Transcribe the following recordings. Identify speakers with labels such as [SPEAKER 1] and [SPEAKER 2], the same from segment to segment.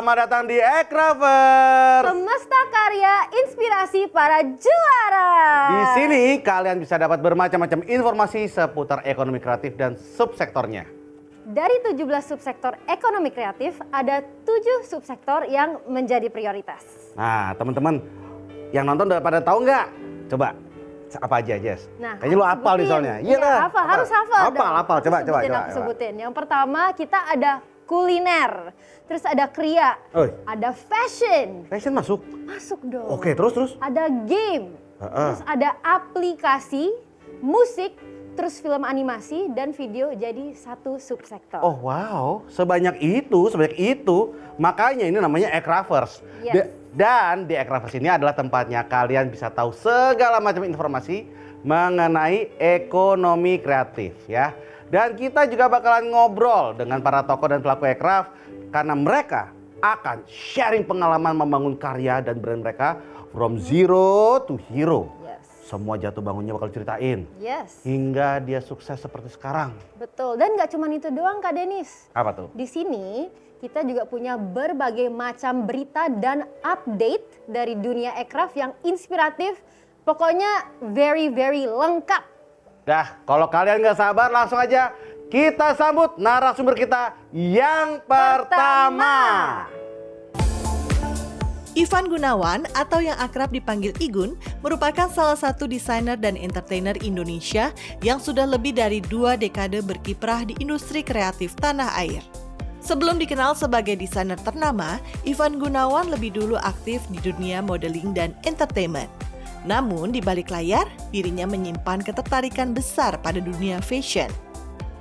[SPEAKER 1] Selamat datang di Ekrafers.
[SPEAKER 2] Semesta karya inspirasi para juara.
[SPEAKER 1] Di sini kalian bisa dapat bermacam-macam informasi seputar ekonomi kreatif dan subsektornya.
[SPEAKER 2] Dari 17 subsektor ekonomi kreatif, ada 7 subsektor yang menjadi prioritas.
[SPEAKER 1] Nah, teman-teman yang nonton udah pada tahu nggak? Coba apa aja, Jess?
[SPEAKER 2] Nah,
[SPEAKER 1] kayaknya lu hafal nih soalnya.
[SPEAKER 2] Iya, harus hafal.
[SPEAKER 1] Hafal. Coba.
[SPEAKER 2] Aku sebutin. Yang pertama kita ada kuliner, terus ada kria, ada fashion.
[SPEAKER 1] Fashion masuk?
[SPEAKER 2] Masuk dong.
[SPEAKER 1] Oke, terus?
[SPEAKER 2] Ada game, terus ada aplikasi, musik, terus film animasi dan video jadi satu subsektor.
[SPEAKER 1] Oh wow, sebanyak itu. Makanya ini namanya Ekrafers.
[SPEAKER 2] Yes.
[SPEAKER 1] Dan di Ekrafers ini adalah tempatnya kalian bisa tahu segala macam informasi mengenai ekonomi kreatif ya. Dan kita juga bakalan ngobrol dengan para tokoh dan pelaku Ekraf karena mereka akan sharing pengalaman membangun karya dan brand mereka from zero to hero.
[SPEAKER 2] Yes.
[SPEAKER 1] Semua jatuh bangunnya bakal ceritain.
[SPEAKER 2] Yes.
[SPEAKER 1] Hingga dia sukses seperti sekarang.
[SPEAKER 2] Betul. Dan nggak cuma itu doang Kak Denis.
[SPEAKER 1] Apa tuh?
[SPEAKER 2] Di sini kita juga punya berbagai macam berita dan update dari dunia Ekraf yang inspiratif. Pokoknya very lengkap.
[SPEAKER 1] Dah, kalau kalian nggak sabar langsung aja kita sambut narasumber kita yang pertama.
[SPEAKER 3] Ivan Gunawan atau yang akrab dipanggil Igun merupakan salah satu desainer dan entertainer Indonesia yang sudah lebih dari 2 dekade berkiprah di industri kreatif tanah air. Sebelum dikenal sebagai desainer ternama, Ivan Gunawan lebih dulu aktif di dunia modeling dan entertainment. Namun di balik layar, dirinya menyimpan ketertarikan besar pada dunia fashion.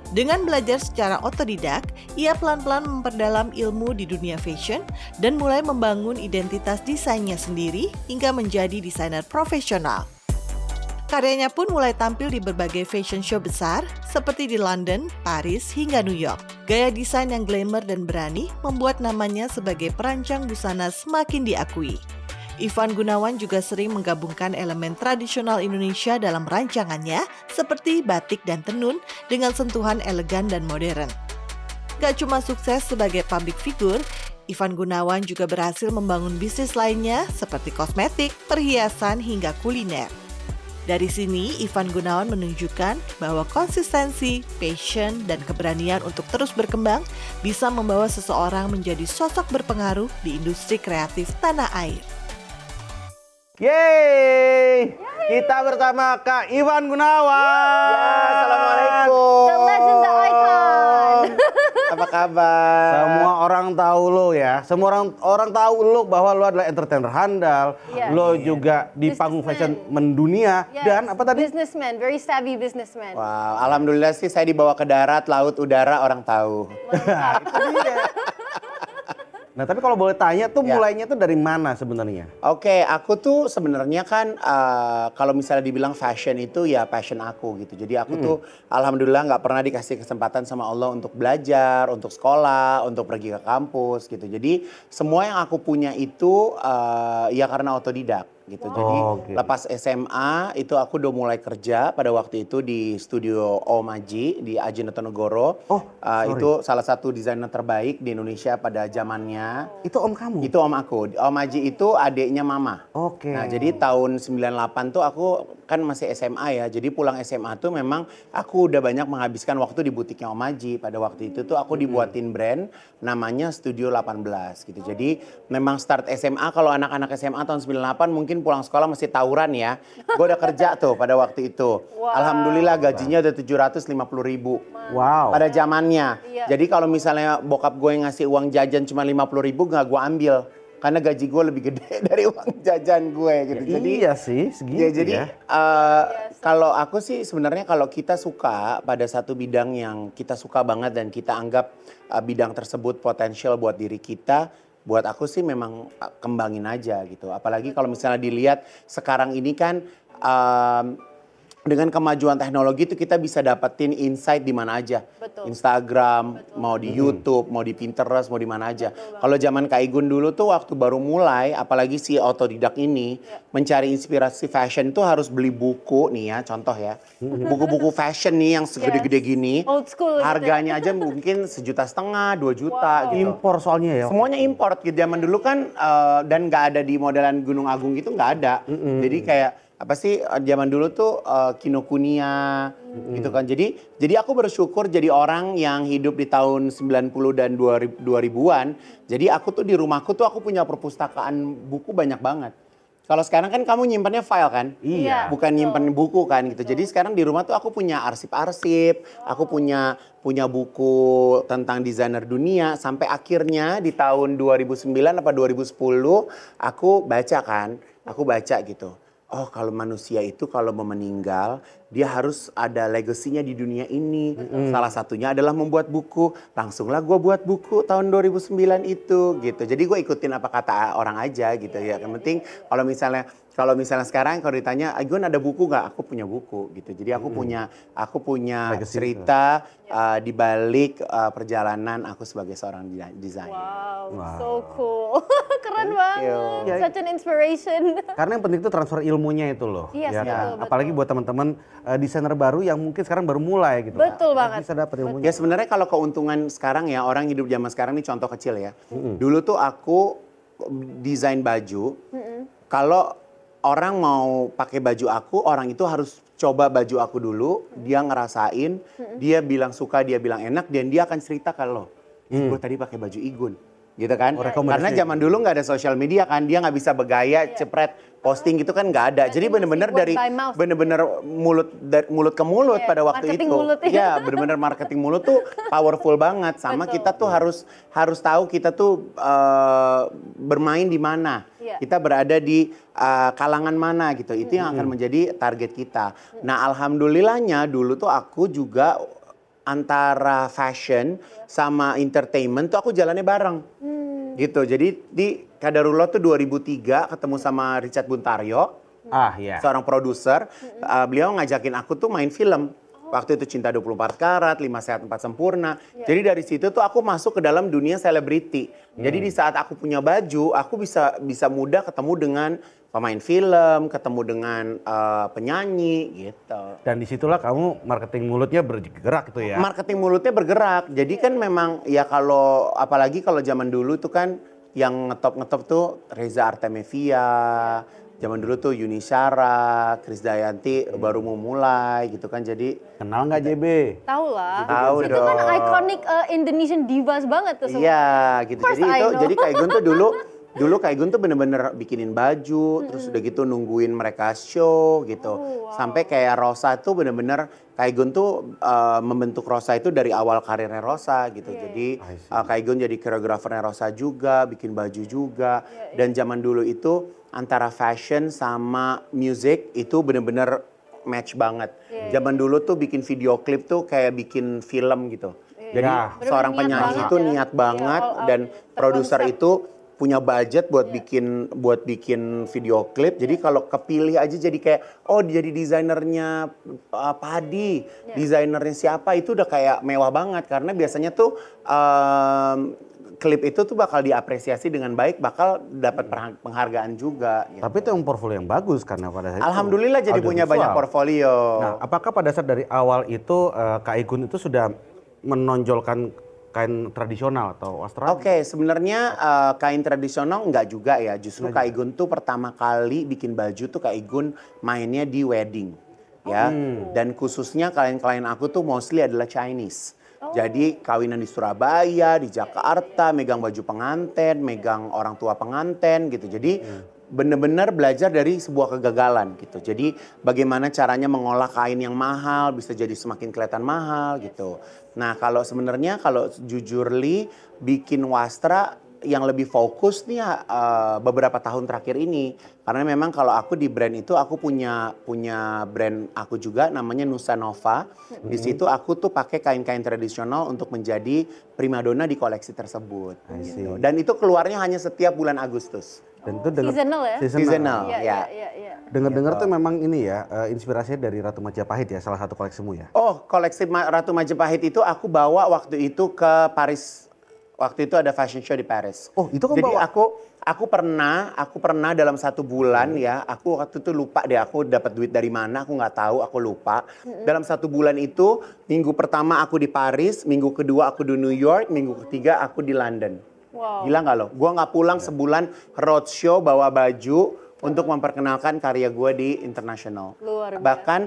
[SPEAKER 3] Dengan belajar secara otodidak, ia pelan-pelan memperdalam ilmu di dunia fashion dan mulai membangun identitas desainnya sendiri hingga menjadi desainer profesional. Karyanya pun mulai tampil di berbagai fashion show besar seperti di London, Paris, hingga New York. Gaya desain yang glamour dan berani membuat namanya sebagai perancang busana semakin diakui. Ivan Gunawan juga sering menggabungkan elemen tradisional Indonesia dalam rancangannya seperti batik dan tenun dengan sentuhan elegan dan modern. Gak cuma sukses sebagai public figure, Ivan Gunawan juga berhasil membangun bisnis lainnya seperti kosmetik, perhiasan, hingga kuliner. Dari sini, Ivan Gunawan menunjukkan bahwa konsistensi, passion, dan keberanian untuk terus berkembang bisa membawa seseorang menjadi sosok berpengaruh di industri kreatif tanah air.
[SPEAKER 1] Yeay! Kita bersama Kak Ivan Gunawan.
[SPEAKER 4] Ya, assalamualaikum.
[SPEAKER 2] The legend, the icon.
[SPEAKER 4] Apa kabar?
[SPEAKER 1] Semua orang tahu lo ya. Semua orang tahu lo bahwa lo adalah entertainer handal.
[SPEAKER 2] Yes.
[SPEAKER 1] Lo juga di panggung fashion mendunia.
[SPEAKER 2] Yes.
[SPEAKER 1] Dan apa tadi?
[SPEAKER 2] Businessman, very savvy businessman.
[SPEAKER 4] Wow, alhamdulillah sih saya dibawa ke darat, laut, udara, orang tahu.
[SPEAKER 1] Itu dia. Nah tapi kalau boleh tanya tuh mulainya tuh dari mana sebenarnya?
[SPEAKER 4] Oke, aku tuh sebenarnya kan kalau misalnya dibilang fashion itu ya passion aku gitu. Jadi aku tuh alhamdulillah nggak pernah dikasih kesempatan sama Allah untuk belajar, untuk sekolah, untuk pergi ke kampus gitu. Jadi semua yang aku punya itu ya karena otodidak gitu. Jadi lepas SMA itu aku udah mulai kerja pada waktu itu di studio Om Aji di Aji Notonegoro. Itu salah satu desainer terbaik di Indonesia pada zamannya.
[SPEAKER 1] Itu om kamu?
[SPEAKER 4] Itu om aku. Om Aji itu adiknya mama.
[SPEAKER 1] Oke.
[SPEAKER 4] Nah jadi tahun 98 tuh aku kan masih SMA ya. Jadi pulang SMA tuh memang aku udah banyak menghabiskan waktu di butiknya Om Aji. Pada waktu itu tuh aku dibuatin brand namanya Studio 18 gitu. Jadi memang start SMA kalau anak-anak SMA tahun 98 mungkin pulang sekolah masih tawuran ya. Gue udah kerja tuh pada waktu itu.
[SPEAKER 2] Wow.
[SPEAKER 4] Alhamdulillah gajinya udah 750.000.
[SPEAKER 1] Wow.
[SPEAKER 4] Pada zamannya.
[SPEAKER 2] Iya.
[SPEAKER 4] Jadi kalau misalnya bokap gue ngasih uang jajan cuma 50.000 nggak gue ambil. Karena gaji gue lebih gede dari uang jajan gue gitu.
[SPEAKER 1] Ya,
[SPEAKER 4] jadi
[SPEAKER 1] iya sih segitu
[SPEAKER 4] ya. Jadi
[SPEAKER 1] ya.
[SPEAKER 4] kalau aku sih sebenarnya kalau kita suka pada satu bidang yang kita suka banget dan kita anggap bidang tersebut potensial buat diri kita, buat aku sih memang kembangin aja gitu. Apalagi kalau misalnya dilihat sekarang ini kan dengan kemajuan teknologi itu kita bisa dapetin insight di mana aja.
[SPEAKER 2] Betul.
[SPEAKER 4] Instagram, mau di YouTube, mau di Pinterest, mau di mana aja. Kalau zaman Kak Igun dulu tuh waktu baru mulai, apalagi si otodidak ini, mencari inspirasi fashion itu harus beli buku nih ya, contoh ya. Buku-buku fashion nih yang segede-gede gini.
[SPEAKER 2] Old school gitu ya.
[SPEAKER 4] Harganya aja mungkin 1,5 juta, 2 juta gitu.
[SPEAKER 1] Impor soalnya ya.
[SPEAKER 4] Semuanya import gitu. Zaman dulu kan dan nggak ada di modelan Gunung Agung gitu, nggak ada. Jadi kayak apa sih zaman dulu tuh Kinokuniya gitu kan. Jadi aku bersyukur jadi orang yang hidup di tahun 90 dan 2000-an. Jadi aku tuh di rumahku tuh aku punya perpustakaan buku banyak banget. Kalau sekarang kan kamu nyimpannya file kan?
[SPEAKER 2] Iya.
[SPEAKER 4] Bukan nyimpan buku kan gitu. Jadi sekarang di rumah tuh aku punya arsip-arsip, aku punya buku tentang desainer dunia sampai akhirnya di tahun 2009 apa 2010 aku baca kan. Aku baca gitu. Oh, kalau manusia itu kalau mau meninggal, dia harus ada legasinya di dunia ini. Salah satunya adalah membuat buku. Langsunglah gue buat buku tahun 2009 itu gitu. Jadi gue ikutin apa kata orang aja gitu ya. Yang penting kalau misalnya sekarang kalau ditanya, Igun ada buku nggak? Aku punya buku gitu. Jadi aku punya
[SPEAKER 1] Legacy
[SPEAKER 4] cerita di balik perjalanan aku sebagai seorang desainer.
[SPEAKER 2] Wow, so cool. Keren banget.
[SPEAKER 4] you.
[SPEAKER 2] Such an inspiration.
[SPEAKER 1] Karena yang penting itu transfer ilmunya itu loh.
[SPEAKER 2] Yes,
[SPEAKER 1] ya
[SPEAKER 2] betul,
[SPEAKER 1] kan?
[SPEAKER 2] betul.
[SPEAKER 1] Apalagi buat teman-teman desainer baru yang mungkin sekarang baru mulai gitu.
[SPEAKER 2] Betul banget.
[SPEAKER 1] Bisa dapat ilmunya.
[SPEAKER 4] Ya sebenarnya kalau keuntungan sekarang ya orang hidup zaman sekarang ini contoh kecil ya. Dulu tuh aku desain baju. Kalau orang mau pakai baju aku, orang itu harus coba baju aku dulu. Dia ngerasain, dia bilang suka, dia bilang enak, dan dia akan cerita kalau gue tadi pakai baju Igun. Gitu kan? Karena zaman dulu nggak ada sosial media kan, dia nggak bisa bergaya, cepret, posting gitu kan nggak ada. Jadi bener-bener
[SPEAKER 2] word
[SPEAKER 4] dari
[SPEAKER 2] by mouth.
[SPEAKER 4] bener-bener mulut ke mulut pada waktu
[SPEAKER 2] marketing
[SPEAKER 4] itu.
[SPEAKER 2] mulut, ya.
[SPEAKER 4] Ya, bener-bener marketing mulut tuh powerful banget. Sama
[SPEAKER 2] Betul.
[SPEAKER 4] kita tuh harus tahu kita tuh bermain di mana.
[SPEAKER 2] Iya.
[SPEAKER 4] Kita berada di kalangan mana gitu. Itu yang akan menjadi target kita. Nah, alhamdulillahnya dulu tuh aku juga antara fashion sama entertainment tuh aku jalannya bareng. Gitu. Jadi di Kadarullah tuh 2003 ketemu sama Richard Buntaryo,
[SPEAKER 1] Iya.
[SPEAKER 4] seorang produser. Beliau ngajakin aku tuh main film. Waktu itu Cinta 24 Karat, 5 Sehat 4 Sempurna. Jadi dari situ tuh aku masuk ke dalam dunia selebriti. Jadi di saat aku punya baju, aku bisa mudah ketemu dengan pemain film, ketemu dengan penyanyi gitu.
[SPEAKER 1] Dan disitulah kamu marketing mulutnya bergerak gitu ya.
[SPEAKER 4] Marketing mulutnya bergerak. Jadi kan memang ya kalau apalagi kalau zaman dulu tuh kan yang ngetop tuh Reza Artemevia. Zaman dulu tuh Yuni Syara, Krisdayanti baru mau mulai gitu kan. Jadi
[SPEAKER 1] Kenal nggak JB?
[SPEAKER 2] Tahu lah.
[SPEAKER 4] Tahu
[SPEAKER 2] Itu kan
[SPEAKER 4] dong.
[SPEAKER 2] iconic Indonesian divas banget tuh semua.
[SPEAKER 4] iya gitu.
[SPEAKER 2] Of course
[SPEAKER 4] Jadi
[SPEAKER 2] I know.
[SPEAKER 4] jadi Kak Igun tuh dulu Kak Igun tuh bener-bener bikinin baju, terus udah gitu nungguin mereka show gitu. Sampai kayak Rosa tuh bener-bener Kak Igun tuh membentuk Rosa itu dari awal karirnya Rosa gitu. Jadi Kak Igun jadi koreografernya Rosa juga, bikin baju juga. Dan zaman dulu itu antara fashion sama music itu bener-bener match banget. Zaman dulu tuh bikin video klip tuh kayak bikin film gitu. Jadi
[SPEAKER 1] Ya.
[SPEAKER 4] seorang
[SPEAKER 2] Bener-bener niat
[SPEAKER 4] penyanyi
[SPEAKER 2] banget
[SPEAKER 4] itu
[SPEAKER 2] ya.
[SPEAKER 4] niat banget
[SPEAKER 2] Iya, all
[SPEAKER 4] dan
[SPEAKER 2] out,
[SPEAKER 4] produser
[SPEAKER 2] terkonsep.
[SPEAKER 4] itu punya budget buat bikin video klip. Jadi kalau kepilih aja jadi kayak jadi desainernya Padi, desainernya siapa itu udah kayak mewah banget karena biasanya tuh klip itu tuh bakal diapresiasi dengan baik, bakal dapat penghargaan juga. Gitu.
[SPEAKER 1] Tapi itu yang portfolio yang bagus karena pada saat itu
[SPEAKER 4] Alhamdulillah jadi punya
[SPEAKER 1] audiovisual.
[SPEAKER 4] banyak portfolio.
[SPEAKER 1] Nah, apakah pada saat dari awal itu Kak Igun itu sudah menonjolkan kain tradisional atau wastra?
[SPEAKER 4] Oke, sebenarnya kain tradisional enggak juga ya. Justru Kak Igun tuh pertama kali bikin baju tuh Kak Igun mainnya di wedding. Ya, dan khususnya klien-klien aku tuh mostly adalah Chinese. Jadi kawinan di Surabaya, di Jakarta, megang baju pengantin, megang orang tua pengantin gitu. Jadi benar-benar belajar dari sebuah kegagalan gitu. Jadi bagaimana caranya mengolah kain yang mahal bisa jadi semakin kelihatan mahal gitu. Nah kalau sebenarnya kalau jujurly bikin wastra yang lebih fokus nih beberapa tahun terakhir ini. Karena memang kalau aku di brand itu aku punya brand aku juga namanya Nusa Nova. Di situ aku tuh pakai kain-kain tradisional untuk menjadi primadona di koleksi tersebut. Gitu. Dan itu keluarnya hanya setiap bulan Agustus.
[SPEAKER 1] Dan itu dengan
[SPEAKER 2] Seasonal ya?
[SPEAKER 4] Seasonal,
[SPEAKER 2] Iya,
[SPEAKER 4] ya.
[SPEAKER 2] iya, iya.
[SPEAKER 1] Dengar-dengar tuh memang ini ya, inspirasinya dari Ratu Majapahit ya, salah satu koleksimu ya.
[SPEAKER 4] Oh, koleksi Ratu Majapahit itu aku bawa waktu itu ke Paris. Waktu itu ada fashion show di Paris.
[SPEAKER 1] Oh, itu kan
[SPEAKER 4] Jadi
[SPEAKER 1] bawa?
[SPEAKER 4] aku pernah dalam 1 bulan ya, aku waktu itu lupa deh aku dapat duit dari mana, aku nggak tahu, aku lupa. Dalam 1 bulan itu, minggu pertama aku di Paris, minggu kedua aku di New York, minggu ketiga aku di London.
[SPEAKER 2] Wow.
[SPEAKER 4] Gila nggak lo? Gua nggak pulang sebulan roadshow bawa baju untuk memperkenalkan karya gua di internasional.
[SPEAKER 2] Luar biasa.
[SPEAKER 4] Bahkan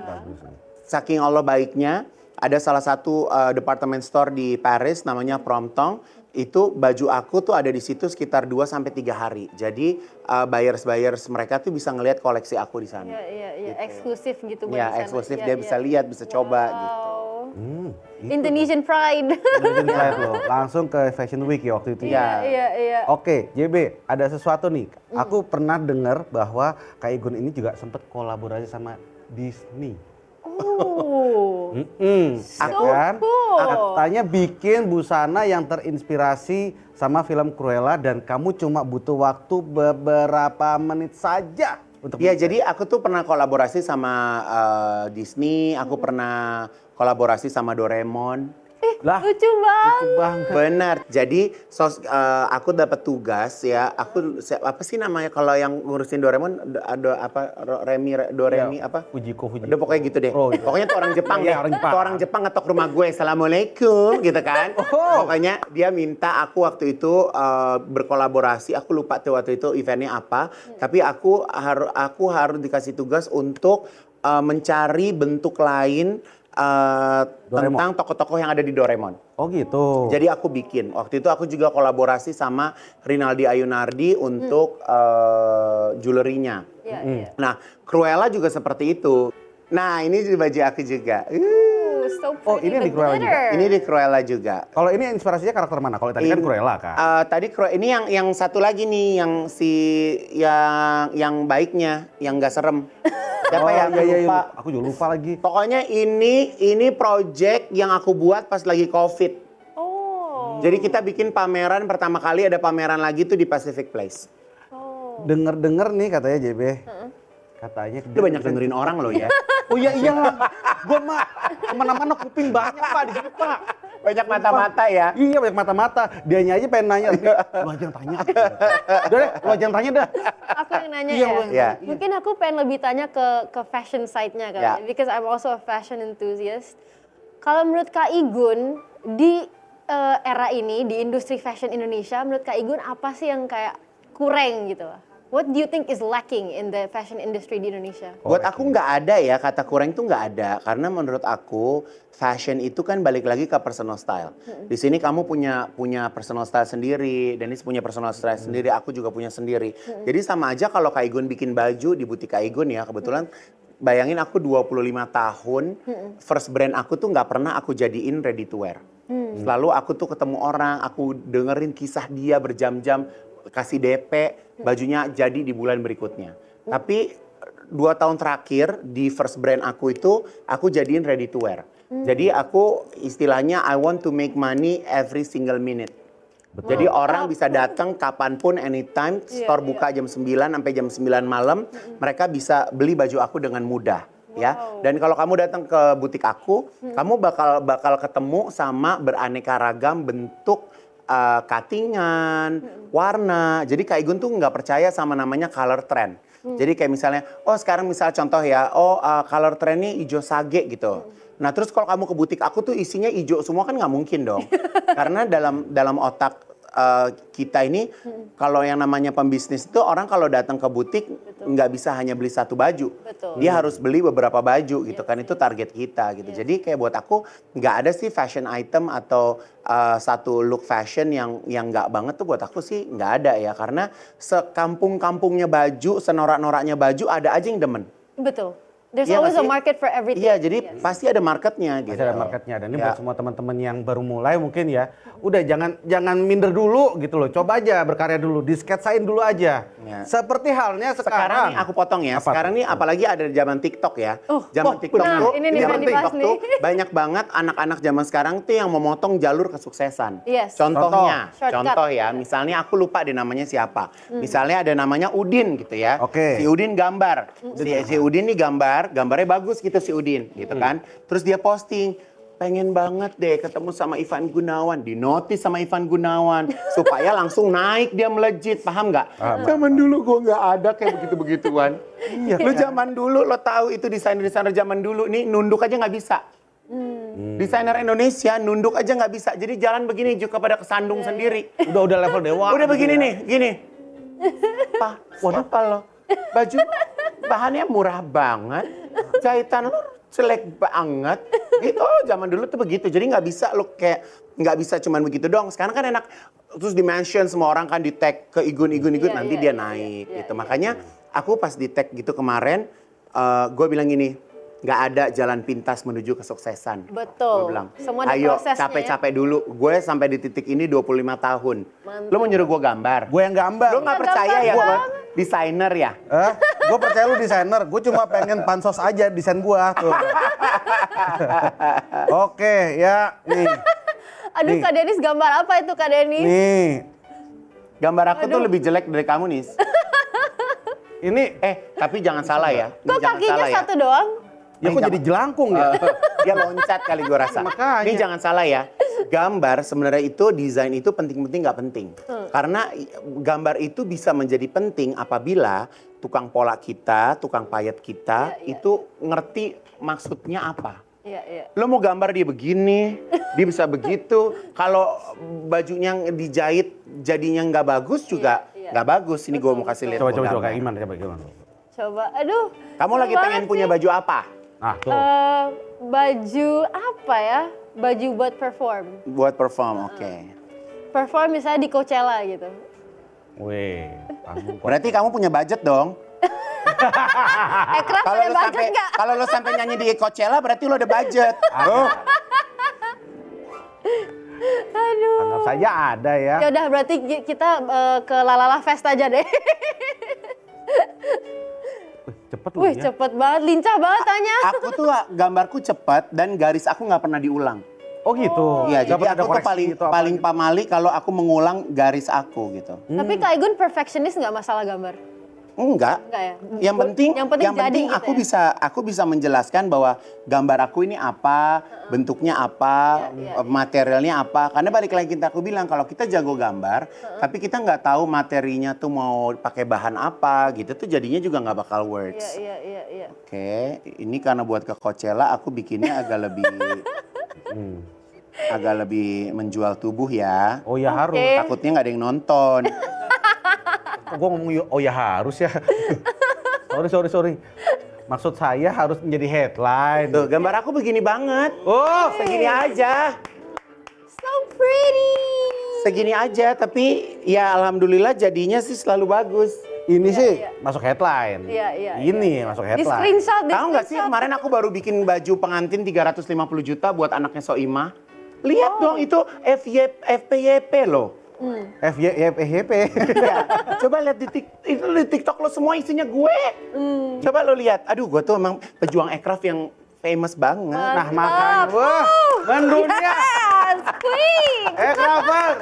[SPEAKER 4] saking Allah baiknya, ada salah satu department store di Paris namanya Prompton. Itu baju aku tuh ada di situ sekitar 2-3 hari. Jadi buyers mereka tuh bisa ngelihat koleksi aku di sana.
[SPEAKER 2] Iya, eksklusif gitu.
[SPEAKER 4] Ya,
[SPEAKER 2] barusan.
[SPEAKER 4] eksklusif
[SPEAKER 2] Iya,
[SPEAKER 4] dia
[SPEAKER 2] iya.
[SPEAKER 4] bisa lihat, bisa coba gitu.
[SPEAKER 2] Wow.
[SPEAKER 1] Gitu.
[SPEAKER 2] Indonesian Pride.
[SPEAKER 1] Indonesian Pride loh. Langsung ke Fashion Week ya waktu itu ya.
[SPEAKER 2] Iya.
[SPEAKER 1] Oke, JB, ada sesuatu nih. Aku pernah dengar bahwa Kak Igun ini juga sempat kolaborasi sama Disney.
[SPEAKER 2] Oh.
[SPEAKER 1] So kan?
[SPEAKER 2] cool.
[SPEAKER 1] Katanya bikin busana yang terinspirasi sama film Cruella dan kamu cuma butuh waktu beberapa menit saja untuk
[SPEAKER 4] Iya,
[SPEAKER 1] bikin.
[SPEAKER 4] jadi aku tuh pernah kolaborasi sama Disney, aku pernah kolaborasi sama Doraemon.
[SPEAKER 1] Lah,
[SPEAKER 2] Lucu banget.
[SPEAKER 1] lucu banget.
[SPEAKER 4] Benar. Jadi aku dapat tugas ya. Apa sih namanya kalau yang ngurusin Doraemon ada apa Doremi apa?
[SPEAKER 1] Fujiko.
[SPEAKER 4] Udah pokoknya gitu deh.
[SPEAKER 1] Oh, iya.
[SPEAKER 4] Pokoknya tuh orang Jepang
[SPEAKER 1] Iya,
[SPEAKER 4] deh.
[SPEAKER 1] orang Jepang.
[SPEAKER 4] Tuh orang Jepang ngetok rumah gue, "Assalamualaikum," gitu kan.
[SPEAKER 1] Oh.
[SPEAKER 4] Pokoknya dia minta aku waktu itu berkolaborasi. Aku lupa tuh waktu itu eventnya apa. Tapi aku harus dikasih tugas untuk mencari bentuk lain tentang tokoh-tokoh yang ada di Doraemon.
[SPEAKER 1] Oh gitu.
[SPEAKER 4] Jadi aku bikin. Waktu itu aku juga kolaborasi sama Rinaldi Ayunardi untuk jewelry-nya.
[SPEAKER 2] Iya.
[SPEAKER 4] Nah, Cruella juga seperti itu. Nah, ini di baju aku juga.
[SPEAKER 2] So pretty,
[SPEAKER 1] Oh, ini
[SPEAKER 2] but
[SPEAKER 1] di Cruella juga?
[SPEAKER 2] glitter.
[SPEAKER 4] Ini di Cruella juga.
[SPEAKER 1] Kalau ini inspirasinya karakter mana? Kalau tadi kan Cruella kan.
[SPEAKER 4] Ini yang satu lagi nih, yang baiknya, yang nggak serem. Siapa ya? Aku
[SPEAKER 1] Iya,
[SPEAKER 4] lupa.
[SPEAKER 1] Aku juga lupa lagi.
[SPEAKER 4] Pokoknya ini project yang aku buat pas lagi COVID.
[SPEAKER 2] Oh.
[SPEAKER 4] Jadi kita bikin pameran, pertama kali ada pameran lagi tuh di Pacific Place.
[SPEAKER 1] Denger-denger nih katanya JB. Katanya
[SPEAKER 4] Lu banyak dengerin orang loh ya.
[SPEAKER 1] Oh iya iyalah. Gua mah kemana-mana kuping banyak Pak di sini Pak.
[SPEAKER 4] Banyak mata-mata ya.
[SPEAKER 1] Iya banyak mata-mata. Dianya aja pengen nanya. Tapi, lu aja yang tanya. Udah deh, lu aja yang tanya dah.
[SPEAKER 2] Aku yang nanya
[SPEAKER 1] Iya,
[SPEAKER 2] ya.
[SPEAKER 4] Iya.
[SPEAKER 2] Mungkin aku pengen lebih tanya ke fashion side-nya kali.
[SPEAKER 4] Ya.
[SPEAKER 2] Because I'm also a fashion enthusiast. Kalau menurut Kak Igun di era ini di industri fashion Indonesia, menurut Kak Igun apa sih yang kayak kurang gitu? What do you think is lacking in the fashion industry di Indonesia?
[SPEAKER 4] Buat aku nggak ada ya, kata kurang itu nggak ada. Karena menurut aku fashion itu kan balik lagi ke personal style. Di sini kamu punya personal style sendiri, Dennis punya personal style sendiri, aku juga punya sendiri. Jadi sama aja kalau Kak Igun bikin baju di butik Kak Igun ya, kebetulan bayangin aku 25 tahun, first brand aku tuh nggak pernah aku jadiin ready to wear. Selalu aku tuh ketemu orang, aku dengerin kisah dia berjam-jam, kasih DP, bajunya jadi di bulan berikutnya. Tapi 2 tahun terakhir di first brand aku itu, aku jadiin ready to wear. Jadi aku istilahnya I want to make money every single minute. Jadi orang bisa datang kapanpun, anytime, store buka jam 9 sampai jam 9 malam, mereka bisa beli baju aku dengan mudah. Ya, dan kalau kamu datang ke butik aku, kamu bakal ketemu sama beraneka ragam bentuk cuttingan, warna. Jadi Kak Igun tuh nggak percaya sama namanya color trend. Jadi kayak misalnya, sekarang misal contoh ya, color trendnya hijau sage gitu. Nah terus kalau kamu ke butik aku tuh isinya hijau semua kan nggak mungkin dong. Karena dalam otak kita ini kalau yang namanya pembisnis itu orang kalau datang ke butik nggak bisa hanya beli satu baju. Dia harus beli beberapa baju gitu kan, itu target kita gitu. Jadi kayak buat aku nggak ada sih fashion item atau satu look fashion yang nggak banget tuh buat aku sih nggak ada ya. Karena sekampung-kampungnya baju, senorak-noraknya baju ada aja yang demen.
[SPEAKER 2] Betul. There's
[SPEAKER 4] Iya
[SPEAKER 2] always
[SPEAKER 4] nggak
[SPEAKER 2] a
[SPEAKER 4] sih?
[SPEAKER 2] market for everything.
[SPEAKER 4] Iya, jadi
[SPEAKER 2] Yes.
[SPEAKER 4] pasti ada marketnya gitu.
[SPEAKER 1] Pasti ada marketnya, dan ini
[SPEAKER 4] Ya.
[SPEAKER 1] buat semua teman-teman yang baru mulai mungkin ya, udah jangan minder dulu gitu loh, coba aja berkarya dulu, disketsain dulu aja.
[SPEAKER 4] Ya.
[SPEAKER 1] Seperti halnya
[SPEAKER 4] Sekarang
[SPEAKER 1] sekarang.
[SPEAKER 4] nih aku potong ya.
[SPEAKER 1] Apa
[SPEAKER 4] Sekarang
[SPEAKER 1] tuh?
[SPEAKER 4] nih apalagi ada zaman TikTok ya. Zaman
[SPEAKER 1] oh,
[SPEAKER 4] TikTok
[SPEAKER 2] nah,
[SPEAKER 4] tuh,
[SPEAKER 2] ini nih
[SPEAKER 4] zaman
[SPEAKER 2] yang dibahas
[SPEAKER 4] TikTok tuh
[SPEAKER 2] nih.
[SPEAKER 4] banyak banget anak-anak zaman sekarang tuh yang memotong jalur kesuksesan.
[SPEAKER 2] Yes.
[SPEAKER 4] Contohnya,
[SPEAKER 2] Shortcut.
[SPEAKER 4] contoh ya, misalnya aku lupa deh namanya siapa. Misalnya ada namanya Udin gitu ya.
[SPEAKER 1] Oke.
[SPEAKER 4] Si Udin gambar. Si Udin nih gambarnya bagus gitu si Udin gitu kan. Terus dia posting, pengen banget deh ketemu sama Ivan Gunawan, dinotis sama Ivan Gunawan supaya langsung naik dia melejit, paham nggak? Zaman dulu gua nggak ada kayak begitu-begituan. Iya. Lo zaman dulu lo tahu itu desainer-desainer zaman dulu nih nunduk aja nggak bisa. Desainer Indonesia nunduk aja nggak bisa, jadi jalan begini juga pada kesandung sendiri.
[SPEAKER 1] Udah level dewa.
[SPEAKER 4] Udah
[SPEAKER 1] gitu
[SPEAKER 4] begini
[SPEAKER 1] ya.
[SPEAKER 4] nih, gini. Waduh lo, baju bahannya murah banget, jahitan lo jelek banget. Gitu, zaman dulu tuh begitu. Jadi nggak bisa lo kayak nggak bisa cuman begitu dong. Sekarang kan enak, terus di mention semua orang kan di tag ke Igun nanti dia naik gitu. Makanya aku pas di tag gitu kemarin, gue bilang gini, nggak ada jalan pintas menuju kesuksesan.
[SPEAKER 2] Betul.
[SPEAKER 4] Gue bilang,
[SPEAKER 2] Semua ada
[SPEAKER 4] ayo
[SPEAKER 2] prosesnya ya."
[SPEAKER 4] capek-capek dulu. Gue sampai di titik ini 25 tahun.
[SPEAKER 2] Mantap.
[SPEAKER 4] Lo mau nyuruh gue gambar?
[SPEAKER 1] Gue yang gambar.
[SPEAKER 4] Lo nggak percaya ya gue desainer ya?
[SPEAKER 1] Gue percaya lu desainer, gue cuma pengen pansos aja desain gua tuh. Oke, ya nih.
[SPEAKER 2] Aduh,
[SPEAKER 1] Nih.
[SPEAKER 2] Kak Denis gambar apa itu Kak Denis?
[SPEAKER 1] Nih.
[SPEAKER 4] Gambar aku tuh lebih jelek dari kamu, Nis.
[SPEAKER 1] Ini
[SPEAKER 4] Tapi jangan salah ya.
[SPEAKER 2] Kok
[SPEAKER 4] Jangan
[SPEAKER 2] kakinya
[SPEAKER 4] salah ya.
[SPEAKER 2] satu doang?
[SPEAKER 1] ya kok jadi jelangkung ya?
[SPEAKER 4] Dia loncat kali gue rasa.
[SPEAKER 1] Makanya.
[SPEAKER 4] Ini jangan salah ya. Gambar sebenarnya itu desain itu penting-penting nggak penting. Karena gambar itu bisa menjadi penting apabila tukang pola kita, tukang payet kita itu ngerti maksudnya apa.
[SPEAKER 2] Iya, iya.
[SPEAKER 4] Lo mau gambar dia begini, dia bisa begitu. Kalau bajunya dijahit jadinya nggak bagus juga nggak bagus. Ini gue mau kasih lihat.
[SPEAKER 1] Coba
[SPEAKER 4] gua
[SPEAKER 1] coba
[SPEAKER 4] gambar.
[SPEAKER 1] kayak gimana gimana.
[SPEAKER 2] Coba, aduh.
[SPEAKER 4] Kamu lagi
[SPEAKER 2] seru
[SPEAKER 4] pengen
[SPEAKER 2] banget
[SPEAKER 4] punya
[SPEAKER 2] sih.
[SPEAKER 4] baju apa?
[SPEAKER 1] Nah, tuh.
[SPEAKER 2] Baju apa ya? Baju buat perform.
[SPEAKER 4] Buat perform, oke.
[SPEAKER 2] Perform misalnya di Coachella gitu.
[SPEAKER 1] Weh, tanggung.
[SPEAKER 4] Berarti kamu punya budget dong.
[SPEAKER 2] Ekraf ada budget nggak?
[SPEAKER 4] Kalau lo sampai nyanyi di Coachella berarti lo ada budget. Oh.
[SPEAKER 2] Aduh.
[SPEAKER 1] Anggap saja ada ya.
[SPEAKER 2] Ya udah berarti kita ke Lalala Fest aja deh.
[SPEAKER 1] Cepet lu
[SPEAKER 2] Wih,
[SPEAKER 1] ya.
[SPEAKER 2] cepet banget, lincah banget tanya.
[SPEAKER 4] Aku tuh gambarku cepat dan garis aku nggak pernah diulang.
[SPEAKER 1] Oh gitu.
[SPEAKER 4] Iya,
[SPEAKER 1] Nggak
[SPEAKER 4] jadi
[SPEAKER 1] pernah ada
[SPEAKER 4] aku tuh
[SPEAKER 1] koreksi
[SPEAKER 4] paling
[SPEAKER 1] gitu apa
[SPEAKER 4] paling
[SPEAKER 1] gitu.
[SPEAKER 4] pamali kalau aku mengulang garis aku gitu.
[SPEAKER 2] Tapi Kak Igun perfectionist nggak masalah gambar?
[SPEAKER 4] Enggak.
[SPEAKER 2] Enggak ya?
[SPEAKER 4] Yang penting,
[SPEAKER 2] jadi gitu
[SPEAKER 4] aku
[SPEAKER 2] ya?
[SPEAKER 4] aku bisa menjelaskan bahwa gambar aku ini apa, bentuknya apa, materialnya apa. Karena balik lagi aku bilang kalau kita jago gambar, tapi kita nggak tahu materinya tuh mau pakai bahan apa, gitu tuh jadinya juga nggak bakal works.
[SPEAKER 2] Iya.
[SPEAKER 4] Oke, ini karena buat ke Coachella aku bikinnya agak lebih agak lebih menjual tubuh ya.
[SPEAKER 1] Oh ya harus.
[SPEAKER 4] Takutnya nggak ada yang nonton.
[SPEAKER 1] Gue ngomong oh ya harus ya. sorry. Maksud saya harus menjadi headline.
[SPEAKER 4] Tuh, gambar aku begini banget.
[SPEAKER 1] Oh,
[SPEAKER 4] Segini aja.
[SPEAKER 2] So pretty.
[SPEAKER 4] Segini aja, tapi ya alhamdulillah jadinya sih selalu bagus.
[SPEAKER 1] ini sih masuk headline.
[SPEAKER 2] Iya.
[SPEAKER 1] Ini masuk
[SPEAKER 2] Di
[SPEAKER 1] headline.
[SPEAKER 2] screenshot,
[SPEAKER 4] Tahu nggak sih kemarin aku baru bikin baju pengantin 350 juta buat anaknya Soimah. Lihat dong itu FYP loh.
[SPEAKER 1] FYP.
[SPEAKER 4] Ya, coba lihat itu di TikTok lo semua isinya gue. Coba lo lihat. Aduh, gue tuh emang pejuang ekraf yang famous banget.
[SPEAKER 1] Nah makanya, wah, mendunia.
[SPEAKER 2] Yes, queen.
[SPEAKER 1] Cover.